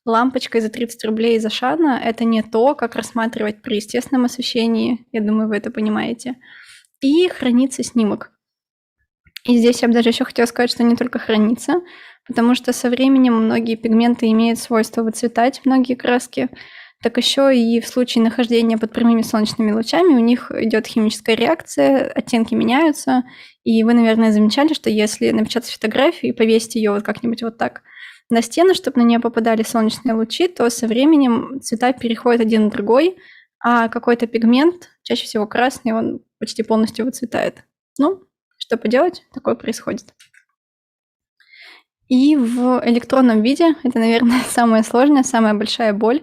Speaker 1: лампочкой за 30 рублей из Ашана — это не то, как рассматривать при естественном освещении. Я думаю, вы это понимаете. И хранится снимок. И здесь я бы даже еще хотела сказать, что не только хранится, потому что со временем многие пигменты имеют свойство выцветать, многие краски, так еще и в случае нахождения под прямыми солнечными лучами у них идет химическая реакция, оттенки меняются, и вы, наверное, замечали, что если напечатать фотографию и повесить ее вот как-нибудь вот так на стену, чтобы на нее попадали солнечные лучи, то со временем цвета переходят один на другой, а какой-то пигмент, чаще всего красный, он почти полностью выцветает. Ну, что поделать, такое происходит. И в электронном виде, это, наверное, самое сложное, самая большая боль.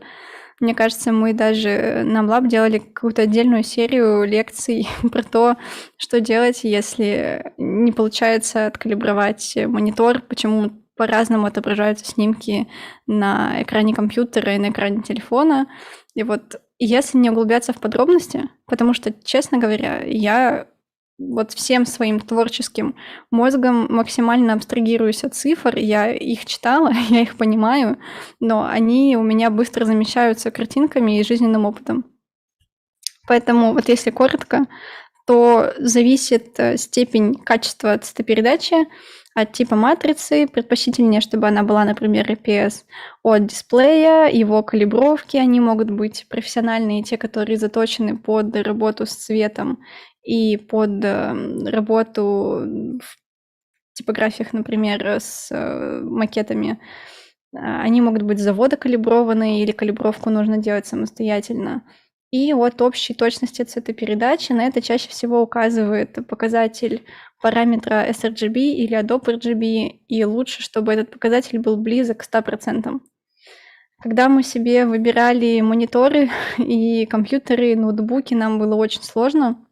Speaker 1: Мне кажется, мы даже на Mlab делали какую-то отдельную серию лекций про то, что делать, если не получается откалибровать монитор, почему по-разному отображаются снимки на экране компьютера и на экране телефона. И вот если не углубляться в подробности, потому что, честно говоря, я вот всем своим творческим мозгом максимально абстрагируюсь от цифр, я их читала, я их понимаю, но они у меня быстро замещаются картинками и жизненным опытом. Поэтому вот если коротко, то зависит степень качества цветопередачи от типа матрицы, предпочтительнее, чтобы она была, например, IPS, от дисплея, его калибровки, они могут быть профессиональные, те, которые заточены под работу с цветом и под работу в типографиях, например, с макетами. Они могут быть с завода калиброваны, или калибровку нужно делать самостоятельно. И от общей точности цветопередачи на это чаще всего указывает показатель параметра sRGB или Adobe RGB, и лучше, чтобы этот показатель был близок к 100%. Когда мы себе выбирали мониторы и компьютеры, и ноутбуки, нам было очень сложно.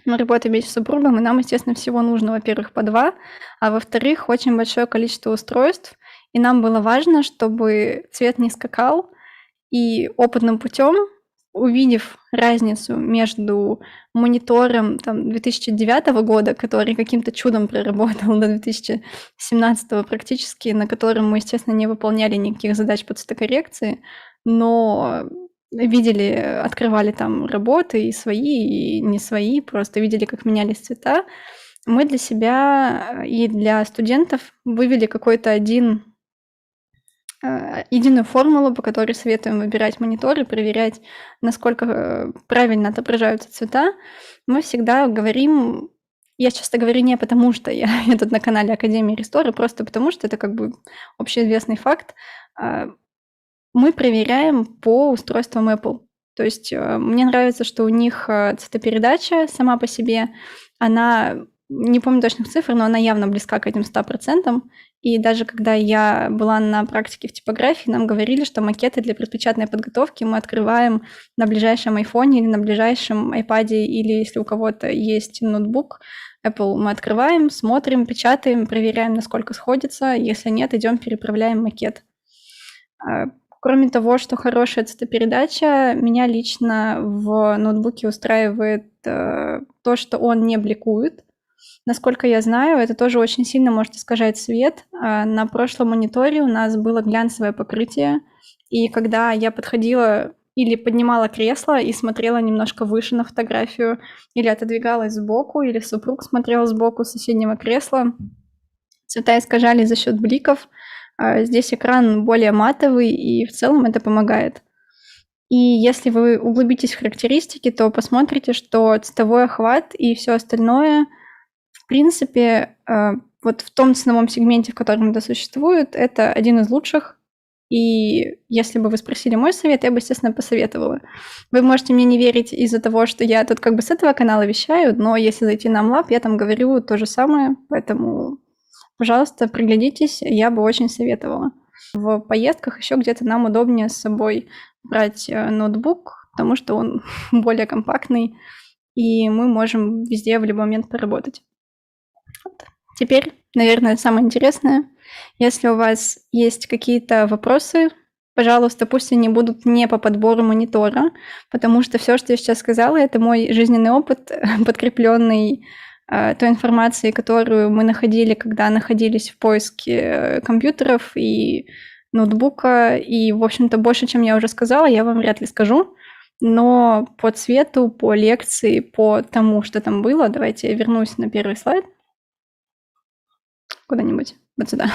Speaker 1: Мы работаем вместе с супругом, и нам, естественно, всего нужно, во-первых, по 2, а во-вторых, очень большое количество устройств, и нам было важно, чтобы цвет не скакал, и опытным путем, увидев разницу между монитором 2009 года, который каким-то чудом проработал до 2017 практически, на котором мы, естественно, не выполняли никаких задач по цветокоррекции, но видели, открывали там работы и свои, и не свои, просто видели, как менялись цвета. Мы для себя и для студентов вывели какой-то единую формулу, по которой советуем выбирать мониторы, проверять, насколько правильно отображаются цвета. Мы всегда говорим, я часто говорю не потому, что я тут на канале Академии Рестора, просто потому, что это как бы общеизвестный факт. Мы проверяем по устройствам Apple. То есть мне нравится, что у них цветопередача сама по себе, она, не помню точных цифр, но она явно близка к этим 100%. И даже когда я была на практике в типографии, нам говорили, что макеты для предпечатной подготовки мы открываем на ближайшем айфоне или на ближайшем айпаде, или если у кого-то есть ноутбук Apple, мы открываем, смотрим, печатаем, проверяем, насколько сходится. Если нет, идем переправляем макет. Кроме того, что хорошая цветопередача, меня лично в ноутбуке устраивает то, что он не бликует. Насколько я знаю, это тоже очень сильно может искажать свет. На прошлом мониторе у нас было глянцевое покрытие, и когда я подходила или поднимала кресло и смотрела немножко выше на фотографию, или отодвигалась сбоку, или супруг смотрел сбоку с соседнего кресла, цвета искажались за счет бликов. Здесь экран более матовый, и в целом это помогает. И если вы углубитесь в характеристики, то посмотрите, что цветовой охват и все остальное, в принципе, вот в том ценовом сегменте, в котором это существует, это один из лучших. И если бы вы спросили мой совет, я бы, естественно, посоветовала. Вы можете мне не верить из-за того, что я тут как бы с этого канала вещаю, но если зайти на Amlab, я там говорю то же самое, поэтому, пожалуйста, приглядитесь, я бы очень советовала. В поездках еще где-то нам удобнее с собой брать ноутбук, потому что он более компактный, и мы можем везде в любой момент поработать. Вот. Теперь, наверное, самое интересное. Если у вас есть какие-то вопросы, пожалуйста, пусть они будут не по подбору монитора, потому что все, что я сейчас сказала, это мой жизненный опыт, подкрепленный той информацией, которую мы находили, когда находились в поиске компьютеров и ноутбука. И, в общем-то, больше, чем я уже сказала, я вам вряд ли скажу. Но по цвету, по лекции, по тому, что там было, давайте я вернусь на первый слайд. Куда-нибудь вот сюда.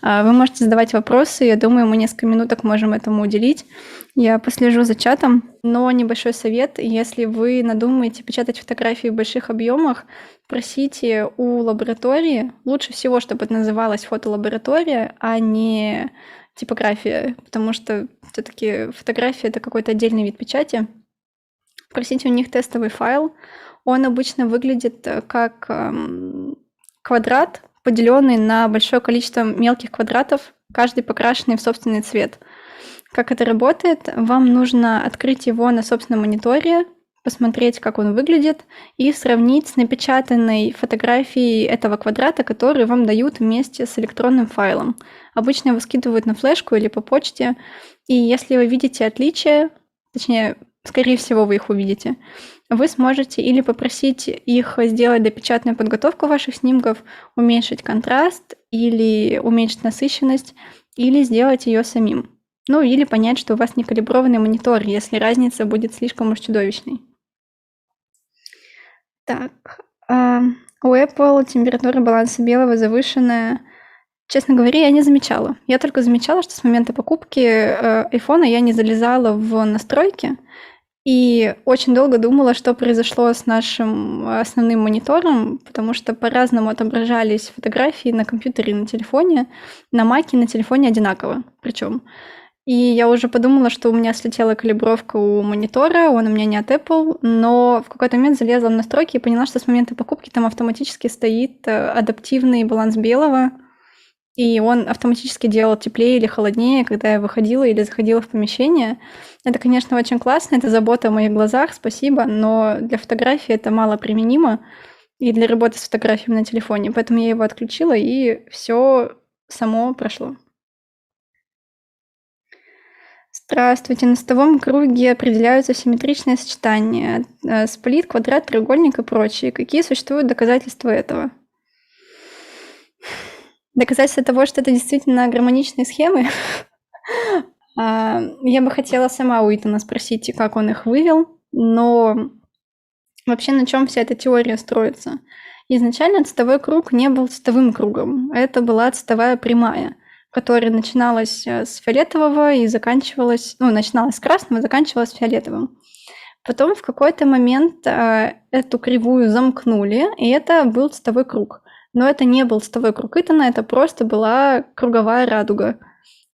Speaker 1: Вы можете задавать вопросы, я думаю, мы несколько минуток можем этому уделить. Я послежу за чатом, но небольшой совет. Если вы надумаете печатать фотографии в больших объемах, просите у лаборатории, лучше всего, чтобы это называлась фотолаборатория, а не типография, потому что все-таки фотография — это какой-то отдельный вид печати. Просите у них тестовый файл. Он обычно выглядит как квадрат, поделенный на большое количество мелких квадратов, каждый покрашенный в собственный цвет. Как это работает? Вам нужно открыть его на собственном мониторе, посмотреть, как он выглядит, и сравнить с напечатанной фотографией этого квадрата, который вам дают вместе с электронным файлом. Обычно его скидывают на флешку или по почте, и если вы видите отличия, точнее, скорее всего, вы их увидите, вы сможете или попросить их сделать допечатную подготовку ваших снимков, уменьшить контраст или уменьшить насыщенность, или сделать ее самим. Ну, или понять, что у вас не калиброванный монитор, если разница будет слишком уж чудовищной. Так, у Apple температура баланса белого завышенная. Честно говоря, я не замечала. Я только замечала, что с момента покупки iPhone я не залезала в настройки, и очень долго думала, что произошло с нашим основным монитором, потому что по-разному отображались фотографии на компьютере и на телефоне, на Mac и на телефоне одинаково причем. И я уже подумала, что у меня слетела калибровка у монитора, он у меня не от Apple, но в какой-то момент залезла в настройки и поняла, что с момента покупки там автоматически стоит адаптивный баланс белого, и он автоматически делал теплее или холоднее, когда я выходила или заходила в помещение. Это, конечно, очень классно, это забота о моих глазах, спасибо, но для фотографии это мало применимо, и для работы с фотографиями на телефоне, поэтому я его отключила, и все само прошло. Здравствуйте. На световом круге определяются симметричные сочетания, сплит, квадрат, треугольник и прочее. Какие существуют доказательства этого? Доказательства того, что это действительно гармоничные схемы? Я бы хотела сама у Итана спросить, как он их вывел, но вообще на чем вся эта теория строится? Изначально цветовой круг не был цветовым кругом, это была цветовая прямая, которая начиналась с фиолетового и заканчивалась, начиналась с красного и заканчивалась фиолетовым. Потом в какой-то момент эту кривую замкнули, и это был цветовой круг. Но это не был цветовой круг Итана, это просто была круговая радуга.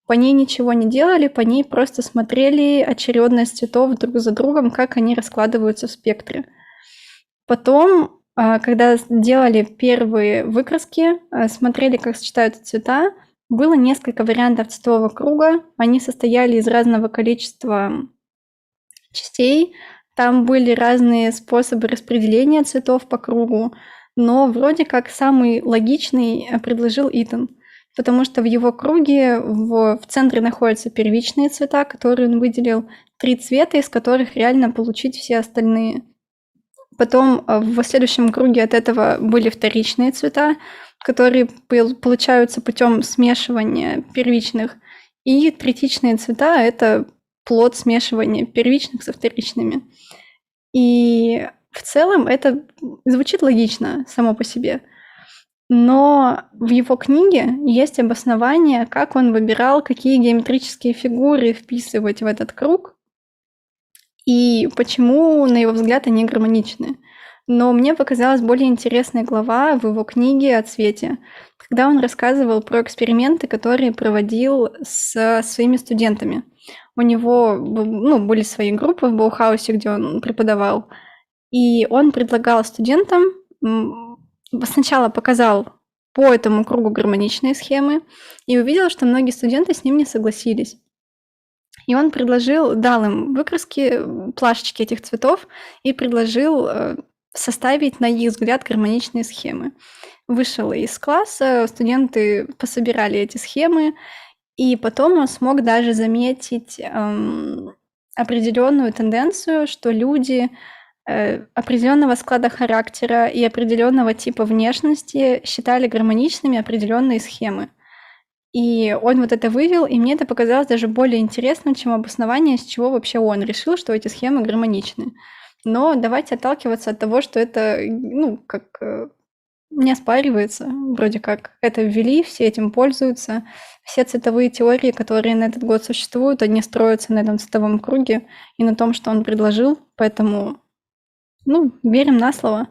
Speaker 1: по ней ничего не делали, по ней просто смотрели очередность цветов друг за другом, как они раскладываются в спектре. Потом, когда делали первые выкраски, смотрели, как сочетаются цвета, было несколько вариантов цветового круга. Они состояли из разного количества частей. Там были разные способы распределения цветов по кругу, но вроде как самый логичный предложил Итан, потому что в его круге в центре находятся первичные цвета, которые он выделил, 3 цвета, из которых реально получить все остальные. Потом в следующем круге от этого были вторичные цвета, которые получаются путем смешивания первичных. И третичные цвета – это плод смешивания первичных со вторичными. И в целом это звучит логично само по себе. Но в его книге есть обоснование, как он выбирал, какие геометрические фигуры вписывать в этот круг, и почему, на его взгляд, они гармоничны. Но мне показалась более интересная глава в его книге о цвете, когда он рассказывал про эксперименты, которые проводил со своими студентами. У него были свои группы в Баухаусе, где он преподавал, и он предлагал студентам, сначала показал по этому кругу гармоничные схемы, и увидел, что многие студенты с ним не согласились. И он дал им выкраски, плашечки этих цветов, и предложил составить, на их взгляд, гармоничные схемы. Вышел из класса, студенты пособирали эти схемы, и потом он смог даже заметить определенную тенденцию, что люди определенного склада характера и определенного типа внешности считали гармоничными определенные схемы. И он вот это вывел, и мне это показалось даже более интересным, чем обоснование, с чего вообще он решил, что эти схемы гармоничны. Но давайте отталкиваться от того, что это, не оспаривается. Вроде как это ввели, все этим пользуются. Все цветовые теории, которые на этот год существуют, они строятся на этом цветовом круге и на том, что он предложил. Поэтому, верим на слово.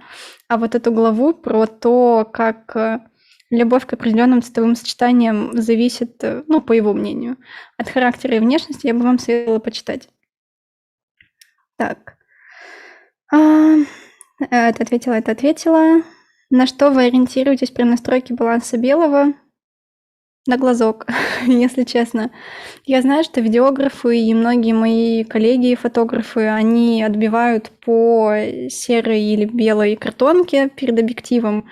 Speaker 1: А вот эту главу про то, как любовь к определенным цветовым сочетаниям зависит, по его мнению, от характера и внешности, я бы вам советовала почитать. Так. Это ответила. На что вы ориентируетесь при настройке баланса белого? На глазок, если честно. Я знаю, что видеографы и многие мои коллеги, фотографы, они отбивают по серой или белой картонке перед объективом.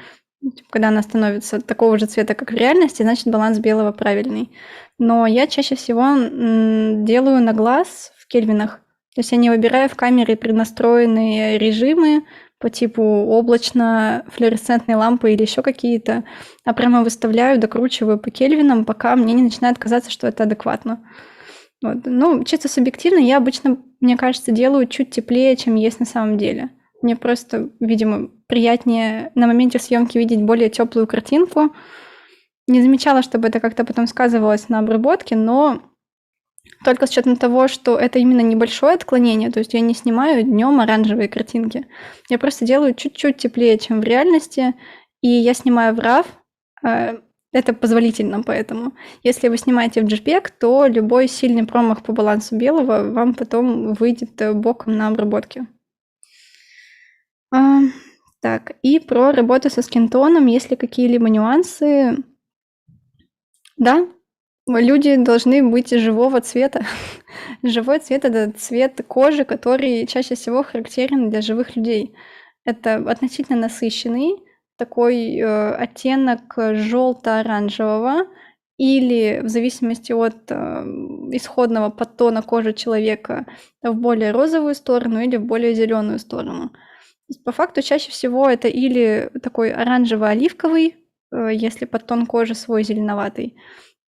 Speaker 1: Когда она становится такого же цвета, как в реальности, значит баланс белого правильный. Но я чаще всего делаю на глаз в кельвинах. То есть я не выбираю в камере преднастроенные режимы по типу облачно-флуоресцентной лампы или еще какие-то, а прямо выставляю, докручиваю по кельвинам, пока мне не начинает казаться, что это адекватно. Вот. Чисто субъективно я обычно, мне кажется, делаю чуть теплее, чем есть на самом деле. Мне просто, видимо, приятнее на моменте съемки видеть более теплую картинку. Не замечала, чтобы это как-то потом сказывалось на обработке, но только с учетом того, что это именно небольшое отклонение, то есть я не снимаю днем оранжевые картинки. Я просто делаю чуть-чуть теплее, чем в реальности, и я снимаю в RAW. Это позволительно, поэтому. Если вы снимаете в JPEG, то любой сильный промах по балансу белого вам потом выйдет боком на обработке. Так, и про работу со скинтоном, есть ли какие-либо нюансы? Да, люди должны быть живого цвета. Живой цвет – это цвет кожи, который чаще всего характерен для живых людей. Это относительно насыщенный, такой оттенок желто-оранжевого, или в зависимости от исходного подтона кожи человека в более розовую сторону или в более зеленую сторону. По факту чаще всего это или такой оранжево-оливковый, если подтон кожи свой зеленоватый,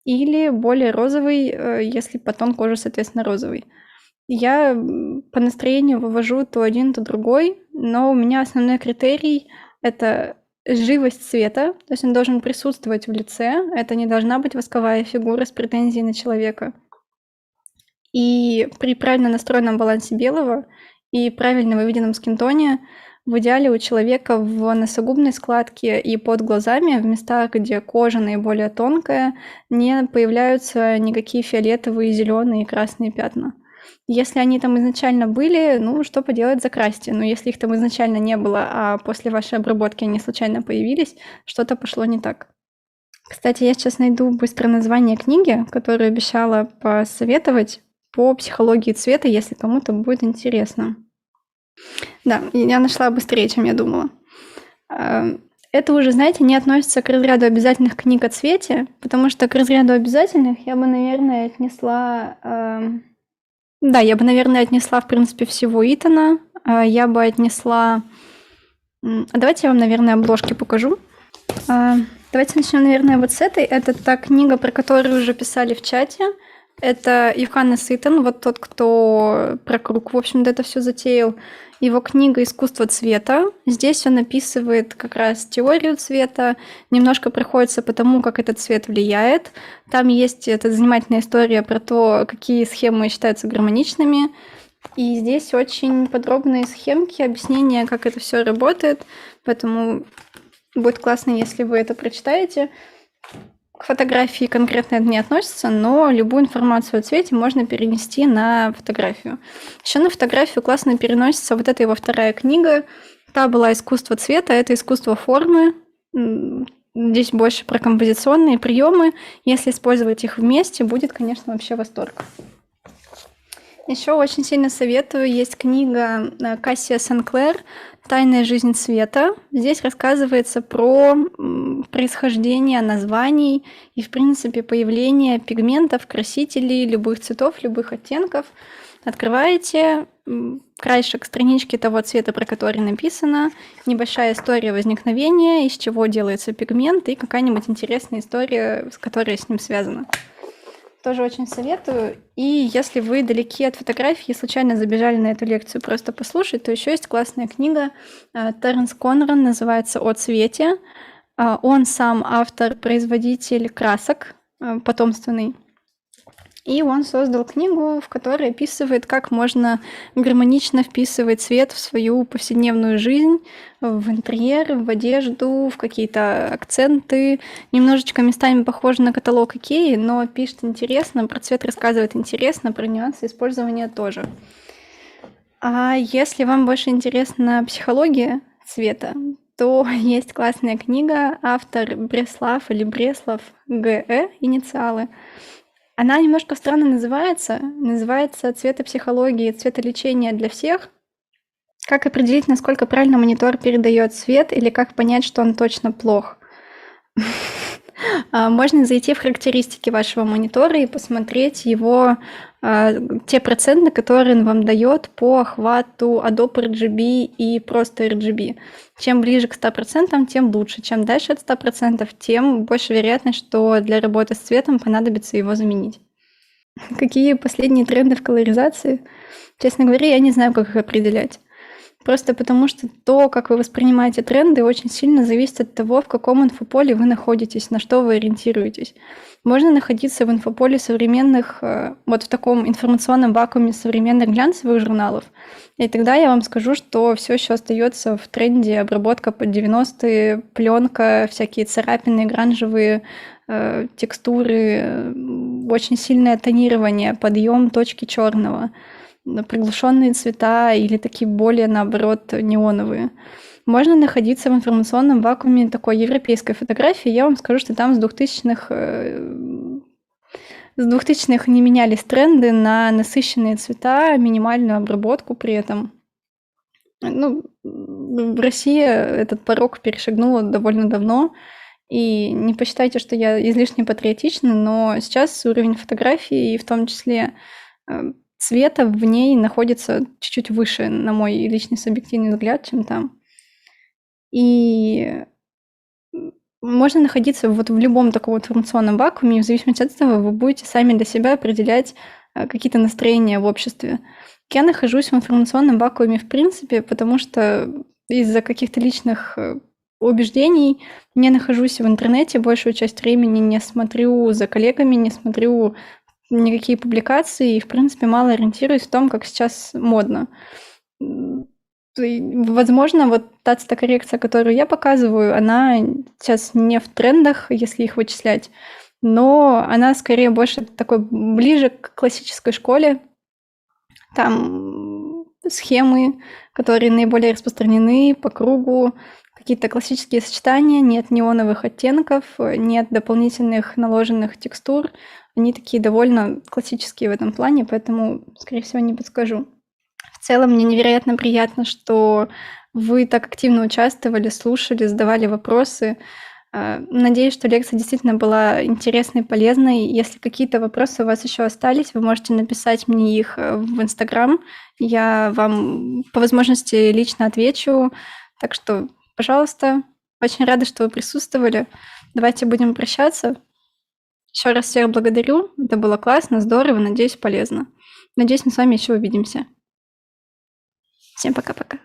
Speaker 1: или более розовый, если подтон кожи, соответственно, розовый. Я по настроению вывожу то один, то другой, но у меня основной критерий – это живость цвета, то есть он должен присутствовать в лице, это не должна быть восковая фигура с претензией на человека. И при правильно настроенном балансе белого и правильно выведенном скинтоне В идеале у человека в носогубной складке и под глазами, в местах, где кожа наиболее тонкая, не появляются никакие фиолетовые, зеленые и красные пятна. Если они там изначально были, ну, что поделать, закрасьте. Но если их там изначально не было, а после вашей обработки они случайно появились, что-то пошло не так. Кстати, я сейчас найду быстро название книги, которую обещала посоветовать по психологии цвета, если кому-то будет интересно. Да, я нашла быстрее, чем я думала. Это уже, знаете, не относится к разряду обязательных книг о цвете, потому что к разряду обязательных я бы, наверное, отнесла... Да, я бы, наверное, отнесла, в принципе, всего Итана. Я бы отнесла... Давайте я вам, наверное, обложки покажу. Давайте начнем, наверное, вот с этой. Это та книга, про которую уже писали в чате. Это Йоханнес Итан, вот тот, кто про круг, в общем-то, это все затеял. Его книга «Искусство цвета». Здесь он описывает как раз теорию цвета, немножко проходится по тому, как этот цвет влияет. Там есть эта занимательная история про то, какие схемы считаются гармоничными. И здесь очень подробные схемки, объяснения, как это все работает. Поэтому будет классно, если вы это прочитаете. К фотографии конкретно это не относится, но любую информацию о цвете можно перенести на фотографию. Еще на фотографию классно переносится вот эта его вторая книга. Та была «Искусство цвета», это «Искусство формы». Здесь больше про композиционные приемы. Если использовать их вместе, будет, конечно, вообще восторг. Еще очень сильно советую. Есть книга Кассия Сенклер «Тайная жизнь цвета». Здесь рассказывается про происхождение названий и, в принципе, появление пигментов, красителей любых цветов, любых оттенков. Открываете краешек странички того цвета, про который написано, небольшая история возникновения, из чего делается пигмент и какая-нибудь интересная история, которая с ним связана. Тоже очень советую. И если вы далеки от фотографий и случайно забежали на эту лекцию просто послушать, то еще есть классная книга Терренс Конран, называется «О цвете». Он сам автор-производитель красок, потомственный. И он создал книгу, в которой описывает, как можно гармонично вписывать цвет в свою повседневную жизнь, в интерьер, в одежду, в какие-то акценты. Немножечко местами похоже на каталог Икеи, но пишет интересно, про цвет рассказывает интересно, про нюансы использования тоже. А если вам больше интересна психология цвета, то есть классная книга, автор Бреслав или Бреслав Г.Э. инициалы. Она немножко странно называется «Цветопсихология и цветолечение для всех». Как определить, насколько правильно монитор передает цвет или как понять, что он точно плох? Можно зайти в характеристики вашего монитора и посмотреть его, те проценты, которые он вам дает по охвату Adobe RGB и просто RGB. Чем ближе к 100%, тем лучше. Чем дальше от 100%, тем больше вероятность, что для работы с цветом понадобится его заменить. Какие последние тренды в колоризации? Честно говоря, я не знаю, как их определять. Просто потому что то, как вы воспринимаете тренды, очень сильно зависит от того, в каком инфополе вы находитесь, на что вы ориентируетесь. Можно находиться в инфополе современных, вот в таком информационном вакууме современных глянцевых журналов, и тогда я вам скажу, что все еще остается в тренде обработка под 90-е, пленка, всякие царапины, гранжевые текстуры, очень сильное тонирование, подъем точки черного, приглушенные цвета или такие более, наоборот, неоновые. Можно находиться в информационном вакууме такой европейской фотографии. Я вам скажу, что там с 2000-х не менялись тренды на насыщенные цвета, минимальную обработку при этом. Ну, в России этот порог перешагнула довольно давно. И не посчитайте, что я излишне патриотична, но сейчас уровень фотографии, и в том числе цвета в ней находится чуть-чуть выше, на мой личный субъективный взгляд, чем там. И можно находиться вот в любом таком информационном вакууме, и в зависимости от этого вы будете сами для себя определять какие-то настроения в обществе. Я нахожусь в информационном вакууме в принципе, потому что из-за каких-то личных убеждений не нахожусь в интернете большую часть времени, не смотрю за коллегами, не смотрю никакие публикации и, в принципе, мало ориентируюсь в том, как сейчас модно. Возможно, вот та цветокоррекция, которую я показываю, она сейчас не в трендах, если их вычислять, но она скорее больше такой ближе к классической школе. Там схемы, которые наиболее распространены по кругу, какие-то классические сочетания, нет неоновых оттенков, нет дополнительных наложенных текстур. Они такие довольно классические в этом плане, поэтому, скорее всего, не подскажу. В целом, мне невероятно приятно, что вы так активно участвовали, слушали, задавали вопросы. Надеюсь, что лекция действительно была интересной, полезной. Если какие-то вопросы у вас еще остались, вы можете написать мне их в Инстаграм. Я вам по возможности лично отвечу. Так что, пожалуйста, очень рада, что вы присутствовали. Давайте будем прощаться. Еще раз всех благодарю. Это было классно, здорово, надеюсь, полезно. Надеюсь, мы с вами еще увидимся. Всем пока-пока.